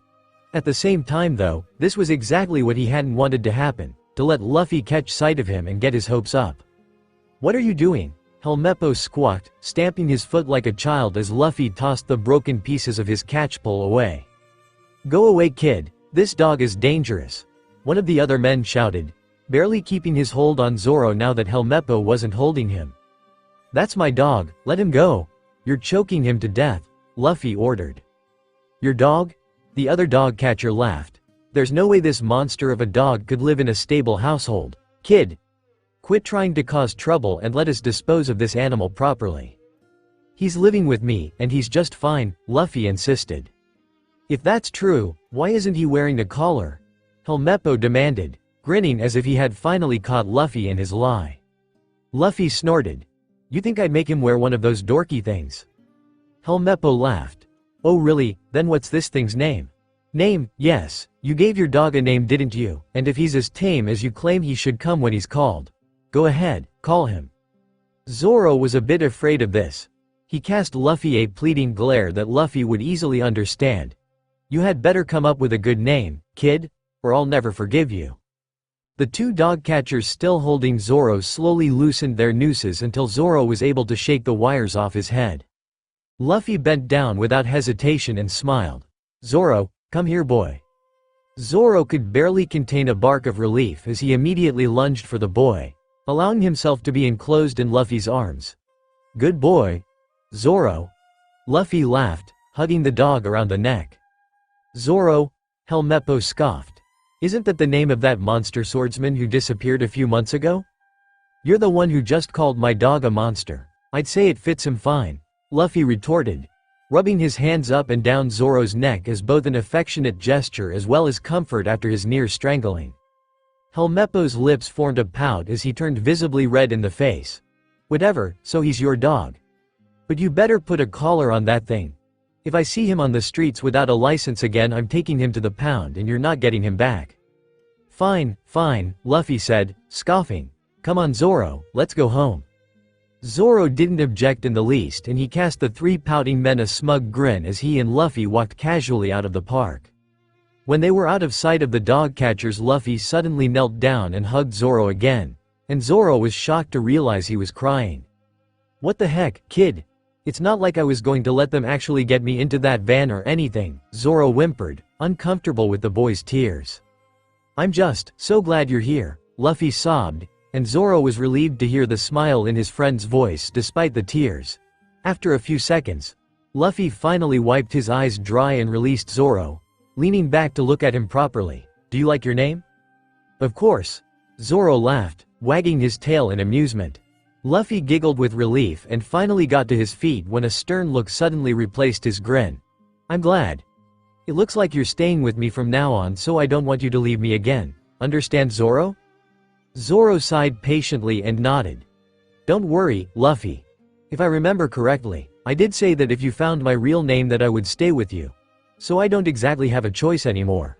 At the same time though, this was exactly what he hadn't wanted to happen, to let Luffy catch sight of him and get his hopes up. "What are you doing?" Helmeppo squawked, stamping his foot like a child as Luffy tossed the broken pieces of his catchpole away. "Go away, kid, this dog is dangerous," one of the other men shouted, barely keeping his hold on Zoro now that Helmeppo wasn't holding him. "That's my dog, let him go. You're choking him to death," Luffy ordered. "Your dog?" The other dog catcher laughed. "There's no way this monster of a dog could live in a stable household. Kid, quit trying to cause trouble and let us dispose of this animal properly." "He's living with me, and he's just fine," Luffy insisted. "If that's true, why isn't he wearing a collar?" Helmeppo demanded, grinning as if he had finally caught Luffy in his lie. Luffy snorted. "You think I'd make him wear one of those dorky things?" Helmeppo laughed. "Oh really, then what's this thing's name?" "Name, yes, you gave your dog a name, didn't you? And if he's as tame as you claim, he should come when he's called. Go ahead, call him." Zoro was a bit afraid of this. He cast Luffy a pleading glare that Luffy would easily understand. "You had better come up with a good name, kid, or I'll never forgive you." The two dog catchers still holding Zoro slowly loosened their nooses until Zoro was able to shake the wires off his head. Luffy bent down without hesitation and smiled. "Zoro, come here, boy." Zoro could barely contain a bark of relief as he immediately lunged for the boy, allowing himself to be enclosed in Luffy's arms. "Good boy, Zoro." Luffy laughed, hugging the dog around the neck. "Zoro," Helmeppo scoffed. "Isn't that the name of that monster swordsman who disappeared a few months ago?" "You're the one who just called my dog a monster. I'd say it fits him fine," Luffy retorted, rubbing his hands up and down Zoro's neck as both an affectionate gesture as well as comfort after his near strangling. Helmeppo's lips formed a pout as he turned visibly red in the face. "Whatever, so he's your dog. But you better put a collar on that thing. If I see him on the streets without a license again, I'm taking him to the pound and you're not getting him back." "Fine, fine," Luffy said, scoffing. "Come on Zoro, let's go home." Zoro didn't object in the least, and he cast the three pouting men a smug grin as he and Luffy walked casually out of the park. When they were out of sight of the dog catchers, Luffy suddenly knelt down and hugged Zoro again, and Zoro was shocked to realize he was crying. "What the heck, kid? It's not like I was going to let them actually get me into that van or anything," Zoro whimpered, uncomfortable with the boy's tears. "I'm just so glad you're here," Luffy sobbed, and Zoro was relieved to hear the smile in his friend's voice despite the tears. After a few seconds, Luffy finally wiped his eyes dry and released Zoro, leaning back to look at him properly. "Do you like your name?" "Of course." Zoro laughed, wagging his tail in amusement. Luffy giggled with relief and finally got to his feet when a stern look suddenly replaced his grin. "I'm glad. It looks like you're staying with me from now on, so I don't want you to leave me again. Understand, Zoro?" Zoro sighed patiently and nodded. "Don't worry, Luffy. If I remember correctly, I did say that if you found my real name that I would stay with you. So I don't exactly have a choice anymore."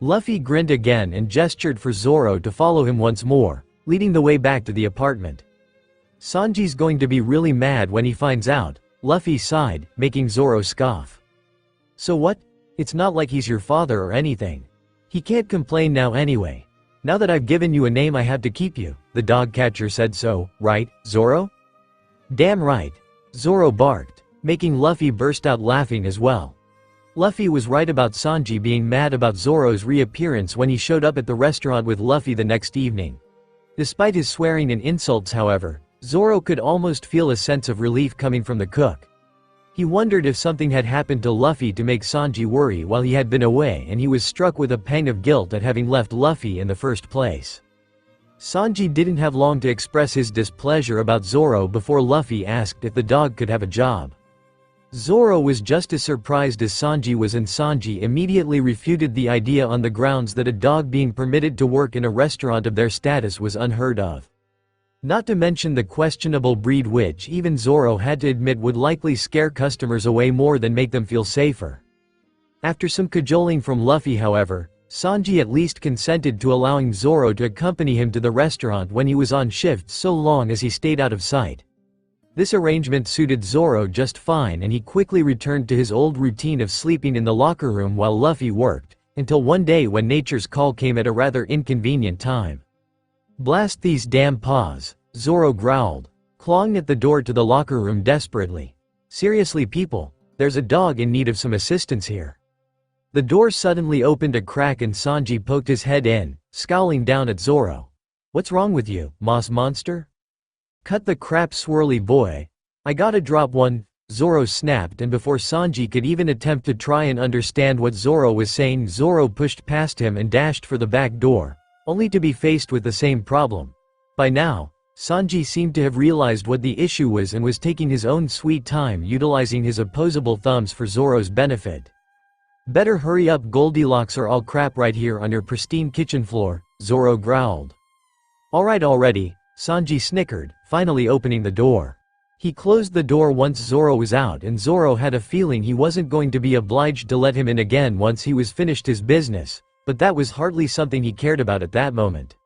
Luffy grinned again and gestured for Zoro to follow him once more, leading the way back to the apartment. "Sanji's going to be really mad when he finds out," Luffy sighed, making Zoro scoff. So what? It's not like he's your father or anything. He can't complain now anyway. Now that I've given you a name I have to keep you, the dog catcher said so, right, Zoro? Damn right. Zoro barked, making Luffy burst out laughing as well. Luffy was right about Sanji being mad about Zoro's reappearance when he showed up at the restaurant with Luffy the next evening. Despite his swearing and insults however, Zoro could almost feel a sense of relief coming from the cook. He wondered if something had happened to Luffy to make Sanji worry while he had been away, and he was struck with a pang of guilt at having left Luffy in the first place. Sanji didn't have long to express his displeasure about Zoro before Luffy asked if the dog could have a job. Zoro was just as surprised as Sanji was, and Sanji immediately refuted the idea on the grounds that a dog being permitted to work in a restaurant of their status was unheard of. Not to mention the questionable breed, which even Zoro had to admit would likely scare customers away more than make them feel safer. After some cajoling from Luffy however, Sanji at least consented to allowing Zoro to accompany him to the restaurant when he was on shift, so long as he stayed out of sight. This arrangement suited Zoro just fine, and he quickly returned to his old routine of sleeping in the locker room while Luffy worked, until one day when nature's call came at a rather inconvenient time. Blast these damn paws, Zoro growled, clawing at the door to the locker room desperately. Seriously people, there's a dog in need of some assistance here. The door suddenly opened a crack and Sanji poked his head in, scowling down at Zoro. What's wrong with you, moss monster? Cut the crap, swirly boy. I gotta drop one, Zoro snapped, and before Sanji could even attempt to try and understand what Zoro was saying, Zoro pushed past him and dashed for the back door, only to be faced with the same problem. By now, Sanji seemed to have realized what the issue was and was taking his own sweet time utilizing his opposable thumbs for Zoro's benefit. Better hurry up, Goldilocks, or I'll crap right here on your pristine kitchen floor, Zoro growled. Alright already, Sanji snickered, finally opening the door. He closed the door once Zoro was out, and Zoro had a feeling he wasn't going to be obliged to let him in again once he was finished his business, but that was hardly something he cared about at that moment.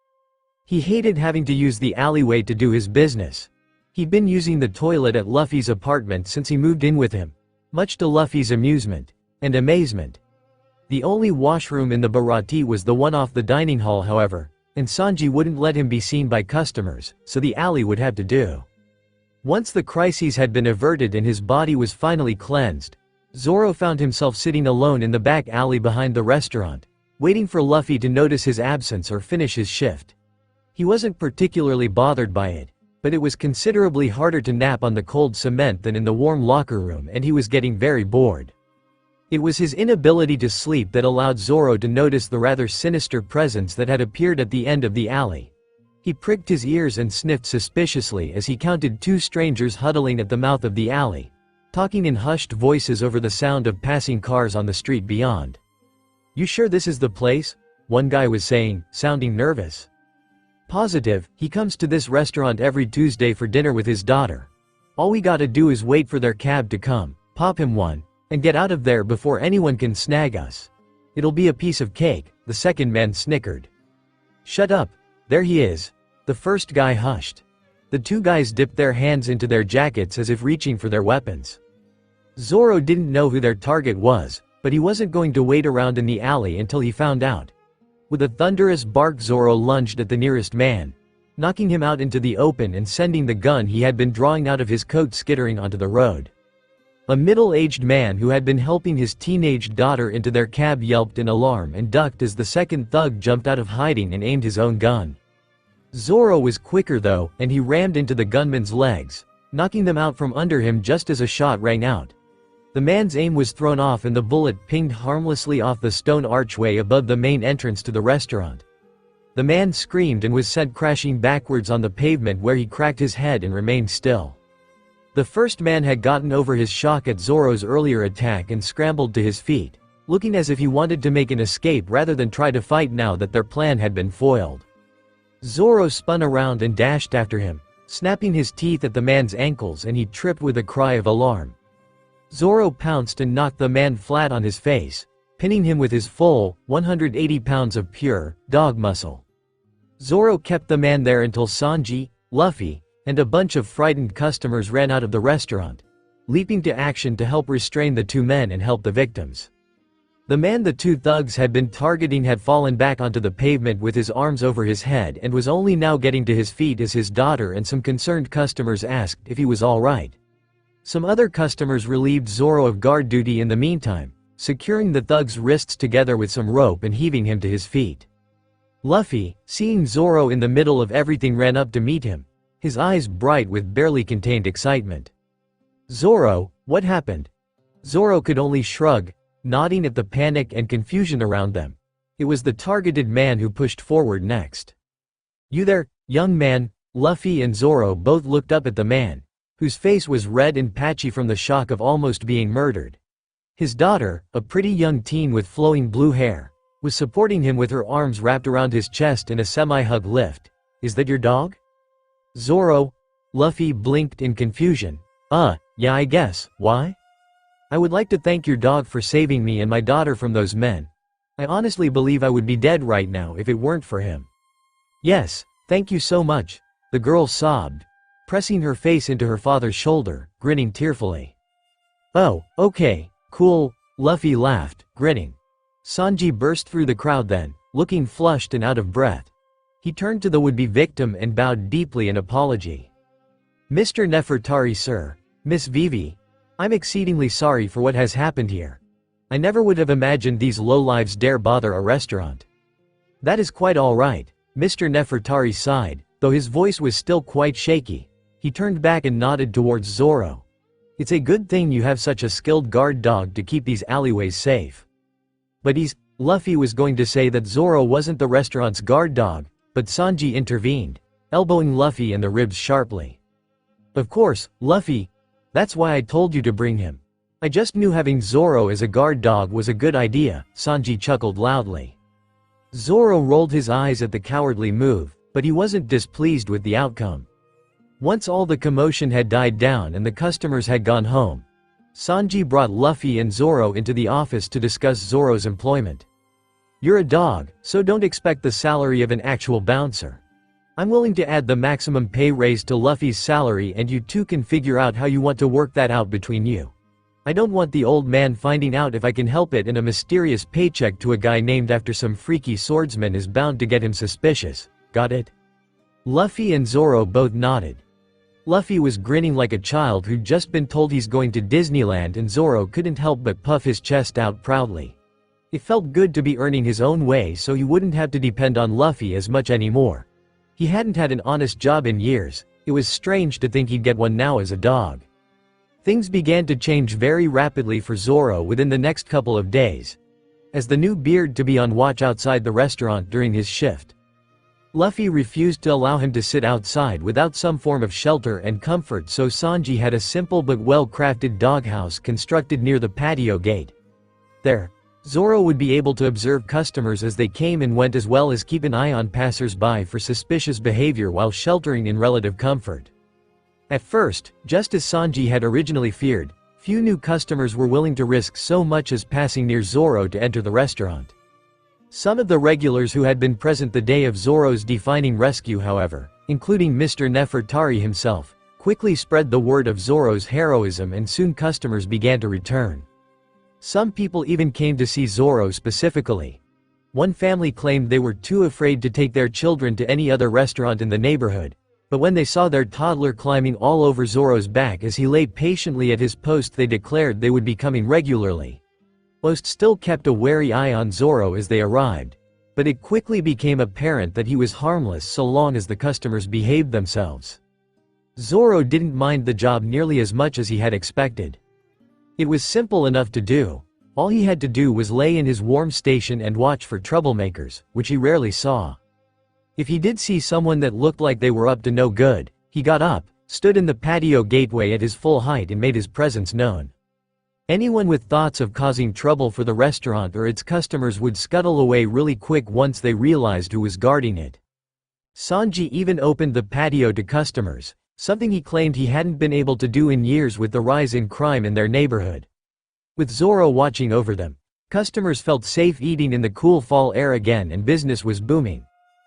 He hated having to use the alleyway to do his business. He'd been using the toilet at Luffy's apartment since he moved in with him, much to Luffy's amusement and amazement. The only washroom in the Bharati was the one off the dining hall however, and Sanji wouldn't let him be seen by customers, so the alley would have to do. Once the crises had been averted and his body was finally cleansed, Zoro found himself sitting alone in the back alley behind the restaurant, waiting for Luffy to notice his absence or finish his shift. He wasn't particularly bothered by it, but it was considerably harder to nap on the cold cement than in the warm locker room, and he was getting very bored. It was his inability to sleep that allowed Zoro to notice the rather sinister presence that had appeared at the end of the alley. He pricked his ears and sniffed suspiciously as he counted two strangers huddling at the mouth of the alley, talking in hushed voices over the sound of passing cars on the street beyond. You sure this is the place? One guy was saying, sounding nervous. Positive, he comes to this restaurant every Tuesday for dinner with his daughter. All we gotta do is wait for their cab to come, pop him one, and get out of there before anyone can snag us. It'll be a piece of cake, the second man snickered. Shut up, there he is. The first guy hushed. The two guys dipped their hands into their jackets as if reaching for their weapons. Zoro didn't know who their target was, but he wasn't going to wait around in the alley until he found out. With a thunderous bark, Zoro lunged at the nearest man, knocking him out into the open and sending the gun he had been drawing out of his coat skittering onto the road. A middle-aged man who had been helping his teenage daughter into their cab yelped in alarm and ducked as the second thug jumped out of hiding and aimed his own gun. Zoro was quicker though, and he rammed into the gunman's legs, knocking them out from under him just as a shot rang out. The man's aim was thrown off and the bullet pinged harmlessly off the stone archway above the main entrance to the restaurant. The man screamed and was sent crashing backwards on the pavement, where he cracked his head and remained still. The first man had gotten over his shock at Zoro's earlier attack and scrambled to his feet, looking as if he wanted to make an escape rather than try to fight now that their plan had been foiled. Zoro spun around and dashed after him, snapping his teeth at the man's ankles, and he tripped with a cry of alarm. Zoro pounced and knocked the man flat on his face, pinning him with his full 180 pounds of pure dog muscle. Zoro kept the man there until Sanji, Luffy, and a bunch of frightened customers ran out of the restaurant. leaping to action to help restrain the two men and help the victims. The man the two thugs had been targeting had fallen back onto the pavement with his arms over his head and was only now getting to his feet as his daughter and some concerned customers asked if he was all right. Some other customers relieved Zoro of guard duty in the meantime, securing the thug's wrists together with some rope and heaving him to his feet. Luffy, seeing Zoro in the middle of everything, ran up to meet him, his eyes bright with barely contained excitement. "Zoro, what happened?" Zoro could only shrug, nodding at the panic and confusion around them. It was the targeted man who pushed forward next. "You there, young man?" Luffy and Zoro both looked up at the man, whose face was red and patchy from the shock of almost being murdered. His daughter, a pretty young teen with flowing blue hair, was supporting him with her arms wrapped around his chest in a semi-hug lift. "Is that your dog?" "Zoro?" Luffy blinked in confusion. Yeah, I guess. Why?" "I would like to thank your dog for saving me and my daughter from those men. I honestly believe I would be dead right now if it weren't for him." "Yes, thank you so much," the girl sobbed, pressing her face into her father's shoulder, grinning tearfully. "Oh, okay, cool," Luffy laughed, grinning. Sanji burst through the crowd then, looking flushed and out of breath. He turned to the would-be victim and bowed deeply in apology. "Mr. Nefertari, sir, Miss Vivi, I'm exceedingly sorry for what has happened here. I never would have imagined these lowlives dare bother a restaurant." "That is quite all right," Mr. Nefertari sighed, though his voice was still quite shaky. He turned back and nodded towards Zoro. "It's a good thing you have such a skilled guard dog to keep these alleyways safe." "But Luffy was going to say that Zoro wasn't the restaurant's guard dog, but Sanji intervened, elbowing Luffy in the ribs sharply. "Of course, Luffy. That's why I told you to bring him. I just knew having Zoro as a guard dog was a good idea," Sanji chuckled loudly. Zoro rolled his eyes at the cowardly move, but he wasn't displeased with the outcome. Once all the commotion had died down and the customers had gone home, Sanji brought Luffy and Zoro into the office to discuss Zoro's employment. "You're a dog, so don't expect the salary of an actual bouncer. I'm willing to add the maximum pay raise to Luffy's salary and you two can figure out how you want to work that out between you. I don't want the old man finding out if I can help it, and a mysterious paycheck to a guy named after some freaky swordsman is bound to get him suspicious. Got it?" Luffy and Zoro both nodded. Luffy was grinning like a child who'd just been told he's going to Disneyland, and Zoro couldn't help but puff his chest out proudly. It felt good to be earning his own way so he wouldn't have to depend on Luffy as much anymore. He hadn't had an honest job in years. It was strange to think he'd get one now as a dog. Things began to change very rapidly for Zoro within the next couple of days, as the new beard to be on watch outside the restaurant during his shift. Luffy refused to allow him to sit outside without some form of shelter and comfort, so Sanji had a simple but well-crafted doghouse constructed near the patio gate. There, Zoro would be able to observe customers as they came and went, as well as keep an eye on passers-by for suspicious behavior while sheltering in relative comfort. At first, just as Sanji had originally feared, few new customers were willing to risk so much as passing near Zoro to enter the restaurant. Some of the regulars who had been present the day of Zoro's defining rescue, however, including Mr. Nefertari himself, quickly spread the word of Zoro's heroism, and soon customers began to return. Some people even came to see Zoro specifically. One family claimed they were too afraid to take their children to any other restaurant in the neighborhood, but when they saw their toddler climbing all over Zoro's back as he lay patiently at his post, they declared they would be coming regularly. Most still kept a wary eye on Zoro as they arrived, but it quickly became apparent that he was harmless so long as the customers behaved themselves. Zoro didn't mind the job nearly as much as he had expected. It was simple enough to do. All he had to do was lay in his warm station and watch for troublemakers, which he rarely saw. If he did see someone that looked like they were up to no good, he got up, stood in the patio gateway at his full height, and made his presence known. Anyone with thoughts of causing trouble for the restaurant or its customers would scuttle away really quick once they realized who was guarding it. Sanji even opened the patio to customers, something he claimed he hadn't been able to do in years with the rise in crime in their neighborhood. With Zoro watching over them, customers felt safe eating in the cool fall air again, and business was booming.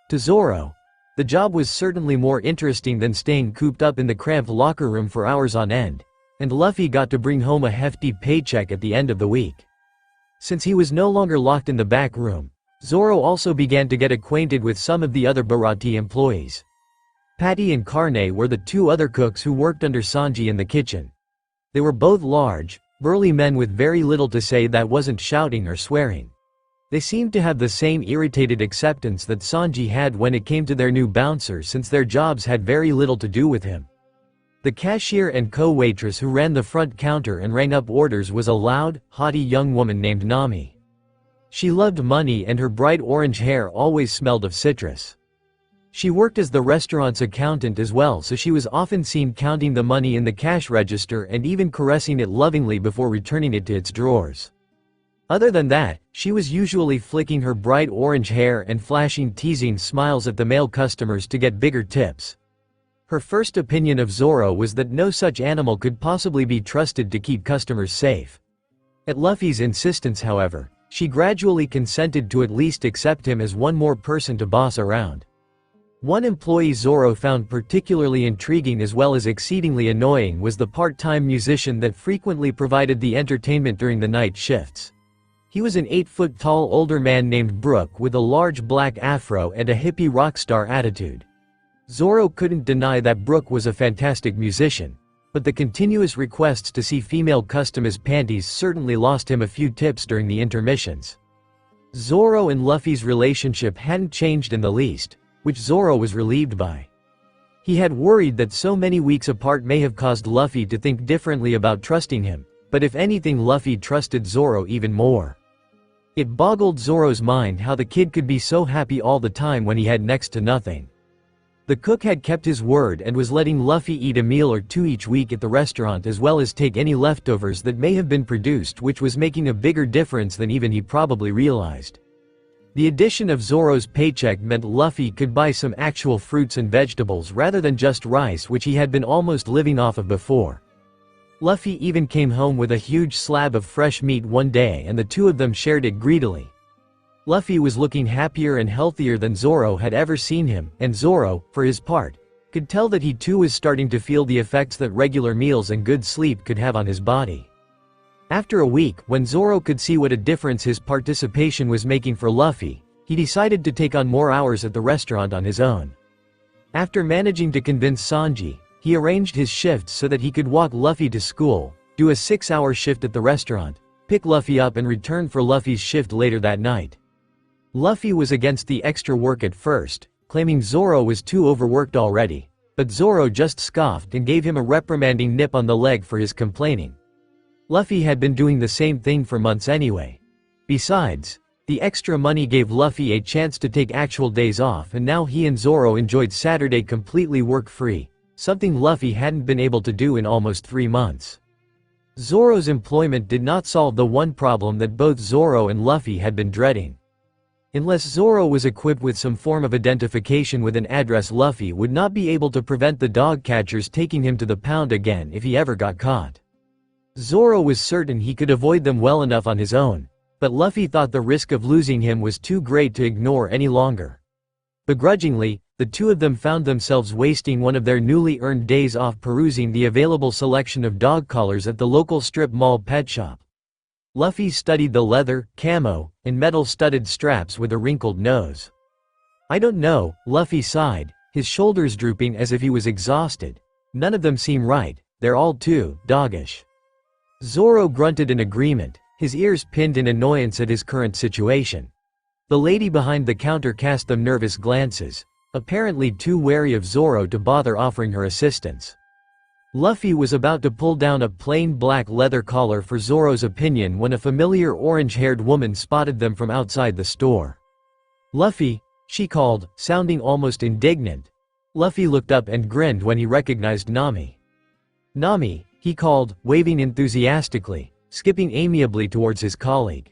To Zoro, the job was certainly more interesting than staying cooped up in the cramped locker room for hours on end. and Luffy got to bring home a hefty paycheck at the end of the week. Since he was no longer locked in the back room, Zoro also began to get acquainted with some of the other Baratie employees. Patty and Carne were the two other cooks who worked under Sanji in the kitchen. They were both large, burly men with very little to say that wasn't shouting or swearing. They seemed to have the same irritated acceptance that Sanji had when it came to their new bouncer, since their jobs had very little to do with him. The cashier and co-waitress who ran the front counter and rang up orders was a loud, haughty young woman named Nami. She loved money and her bright orange hair always smelled of citrus. She worked as the restaurant's accountant as well, so she was often seen counting the money in the cash register and even caressing it lovingly before returning it to its drawers. Other than that, she was usually flicking her bright orange hair and flashing teasing smiles at the male customers to get bigger tips. Her first opinion of Zoro was that no such animal could possibly be trusted to keep customers safe. At Luffy's insistence, however, she gradually consented to at least accept him as one more person to boss around. One employee Zoro found particularly intriguing as well as exceedingly annoying was the part-time musician that frequently provided the entertainment during the night shifts. He was an 8-foot-tall older man named Brook with a large black afro and a hippie rock star attitude. Zoro couldn't deny that Brook was a fantastic musician, but the continuous requests to see female customized panties certainly lost him a few tips during the intermissions. Zoro and Luffy's relationship hadn't changed in the least, which Zoro was relieved by. He had worried that so many weeks apart may have caused Luffy to think differently about trusting him, but if anything, Luffy trusted Zoro even more. It boggled Zoro's mind how the kid could be so happy all the time when he had next to nothing. The cook had kept his word and was letting Luffy eat a meal or two each week at the restaurant as well as take any leftovers that may have been produced, which was making a bigger difference than even he probably realized. The addition of Zoro's paycheck meant Luffy could buy some actual fruits and vegetables rather than just rice, which he had been almost living off of before. Luffy even came home with a huge slab of fresh meat one day and the two of them shared it greedily. Luffy was looking happier and healthier than Zoro had ever seen him, and Zoro, for his part, could tell that he too was starting to feel the effects that regular meals and good sleep could have on his body. After a week, when Zoro could see what a difference his participation was making for Luffy, he decided to take on more hours at the restaurant on his own. After managing to convince Sanji, he arranged his shifts so that he could walk Luffy to school, do a 6-hour shift at the restaurant, pick Luffy up and return for Luffy's shift later that night. Luffy was against the extra work at first, claiming Zoro was too overworked already, but Zoro just scoffed and gave him a reprimanding nip on the leg for his complaining. Luffy had been doing the same thing for months anyway. Besides, the extra money gave Luffy a chance to take actual days off, and now he and Zoro enjoyed Saturday completely work-free, something Luffy hadn't been able to do in almost 3 months. Zoro's employment did not solve the one problem that both Zoro and Luffy had been dreading. Unless Zoro was equipped with some form of identification with an address, Luffy would not be able to prevent the dog catchers taking him to the pound again if he ever got caught. Zoro was certain he could avoid them well enough on his own, but Luffy thought the risk of losing him was too great to ignore any longer. Begrudgingly, the two of them found themselves wasting one of their newly earned days off perusing the available selection of dog collars at the local strip mall pet shop. Luffy studied the leather, camo, and metal-studded straps with a wrinkled nose. "I don't know," Luffy sighed, his shoulders drooping as if he was exhausted. "None of them seem right, they're all too doggish." Zoro grunted in agreement, his ears pinned in annoyance at his current situation. The lady behind the counter cast them nervous glances, apparently too wary of Zoro to bother offering her assistance. Luffy was about to pull down a plain black leather collar for Zoro's opinion when a familiar orange-haired woman spotted them from outside the store. "Luffy," she called, sounding almost indignant. Luffy looked up and grinned when he recognized Nami. "Nami," he called, waving enthusiastically, skipping amiably towards his colleague.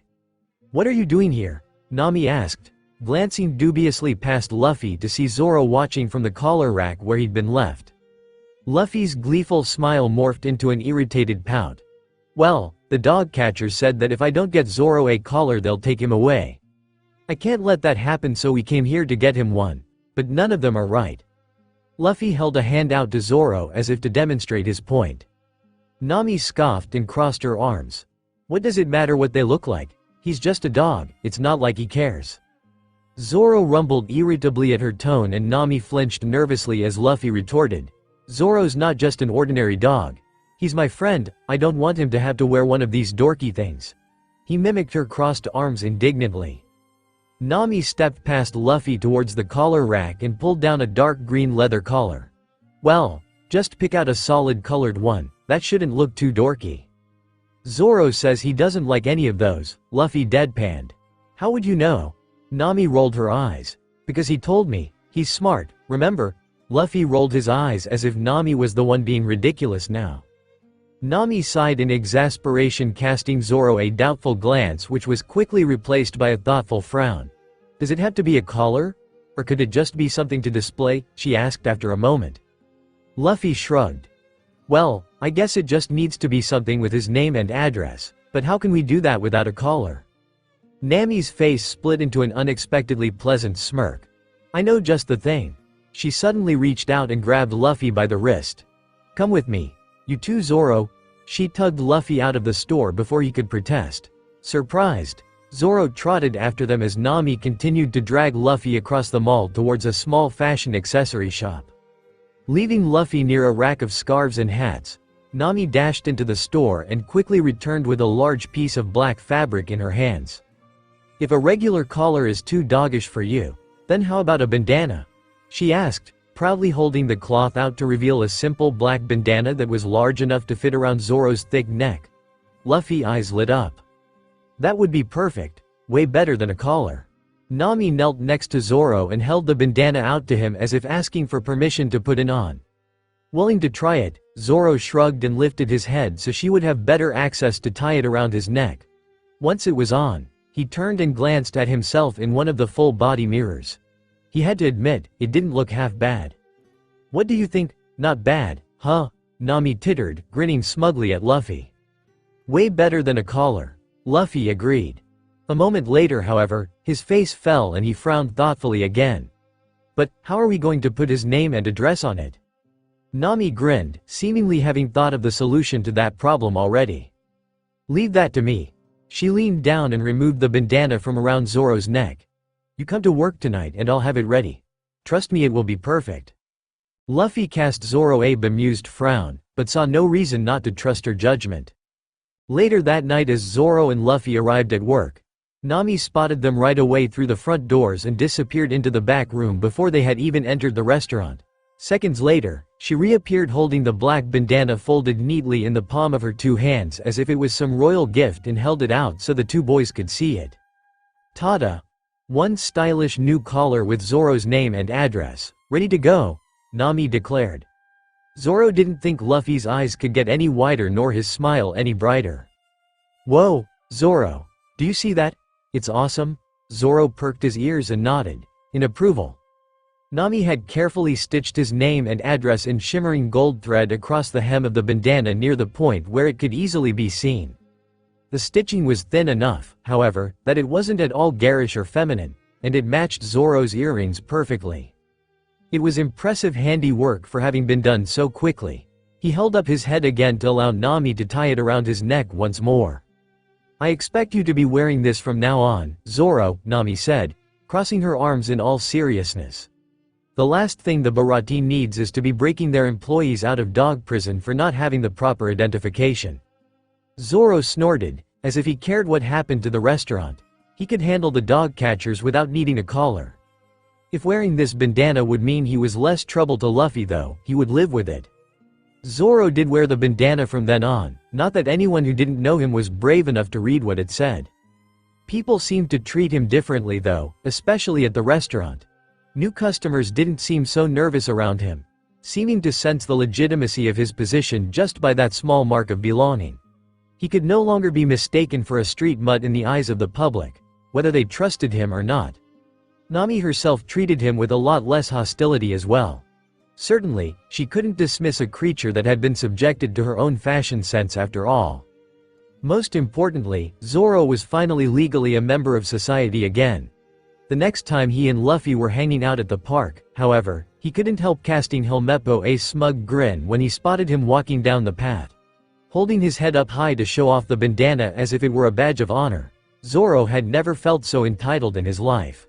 "What are you doing here?" Nami asked, glancing dubiously past Luffy to see Zoro watching from the collar rack where he'd been left. Luffy's gleeful smile morphed into an irritated pout. "Well, the dog catchers said that if I don't get Zoro a collar they'll take him away. I can't let that happen, so we came here to get him one, but none of them are right." Luffy held a hand out to Zoro as if to demonstrate his point. Nami scoffed and crossed her arms. What does it matter what they look like? He's just a dog, it's not like he cares. Zoro rumbled irritably at her tone and Nami flinched nervously as Luffy retorted. Zoro's not just an ordinary dog. He's my friend, I don't want him to have to wear one of these dorky things. He mimicked her crossed arms indignantly. Nami stepped past Luffy towards the collar rack and pulled down a dark green leather collar. Well, just pick out a solid colored one, that shouldn't look too dorky. Zoro says he doesn't like any of those, Luffy deadpanned. How would you know? Nami rolled her eyes. Because he told me, he's smart, remember? Luffy rolled his eyes as if Nami was the one being ridiculous now. Nami sighed in exasperation, casting Zoro a doubtful glance which was quickly replaced by a thoughtful frown. Does it have to be a collar? Or could it just be something to display? She asked after a moment. Luffy shrugged. Well, I guess it just needs to be something with his name and address, but how can we do that without a collar? Nami's face split into an unexpectedly pleasant smirk. I know just the thing. She suddenly reached out and grabbed Luffy by the wrist. Come with me. You too, Zoro. She tugged Luffy out of the store before he could protest. Surprised, Zoro trotted after them as Nami continued to drag Luffy across the mall towards a small fashion accessory shop. Leaving Luffy near a rack of scarves and hats, Nami dashed into the store and quickly returned with a large piece of black fabric in her hands. If a regular collar is too doggish for you, then how about a bandana? She asked, proudly holding the cloth out to reveal a simple black bandana that was large enough to fit around Zoro's thick neck. Luffy's eyes lit up. That would be perfect, way better than a collar. Nami knelt next to Zoro and held the bandana out to him as if asking for permission to put it on. Willing to try it, Zoro shrugged and lifted his head so she would have better access to tie it around his neck. Once it was on, he turned and glanced at himself in one of the full-body mirrors. He had to admit, it didn't look half bad. What do you think? Not bad, huh? Nami tittered, grinning smugly at Luffy. Way better than a collar. Luffy agreed. A moment later, however, his face fell and he frowned thoughtfully again. But, how are we going to put his name and address on it? Nami grinned, seemingly having thought of the solution to that problem already. Leave that to me. She leaned down and removed the bandana from around Zoro's neck. You come to work tonight and I'll have it ready. Trust me, it will be perfect. Luffy cast Zoro a bemused frown, but saw no reason not to trust her judgment. Later that night, as Zoro and Luffy arrived at work, Nami spotted them right away through the front doors and disappeared into the back room before they had even entered the restaurant. Seconds later, she reappeared holding the black bandana folded neatly in the palm of her two hands as if it was some royal gift and held it out so the two boys could see it. Ta-da! One stylish new collar with Zoro's name and address, ready to go, Nami declared. Zoro didn't think Luffy's eyes could get any wider nor his smile any brighter. Whoa, Zoro, do you see that? It's awesome. Zoro perked his ears and nodded, in approval. Nami had carefully stitched his name and address in shimmering gold thread across the hem of the bandana near the point where it could easily be seen. The stitching was thin enough, however, that it wasn't at all garish or feminine, and it matched Zoro's earrings perfectly. It was impressive handiwork for having been done so quickly. He held up his head again to allow Nami to tie it around his neck once more. I expect you to be wearing this from now on, Zoro, Nami said, crossing her arms in all seriousness. The last thing the Bharati needs is to be breaking their employees out of dog prison for not having the proper identification. Zoro snorted, as if he cared what happened to the restaurant. He could handle the dog catchers without needing a collar. If wearing this bandana would mean he was less trouble to Luffy though, he would live with it. Zoro did wear the bandana from then on, not that anyone who didn't know him was brave enough to read what it said. People seemed to treat him differently though, especially at the restaurant. New customers didn't seem so nervous around him, seeming to sense the legitimacy of his position just by that small mark of belonging. He could no longer be mistaken for a street mutt in the eyes of the public, whether they trusted him or not. Nami herself treated him with a lot less hostility as well. Certainly, she couldn't dismiss a creature that had been subjected to her own fashion sense after all. Most importantly, Zoro was finally legally a member of society again. The next time he and Luffy were hanging out at the park, however, he couldn't help casting Helmeppo a smug grin when he spotted him walking down the path. holding his head up high to show off the bandana as if it were a badge of honor. Zoro had never felt so entitled in his life.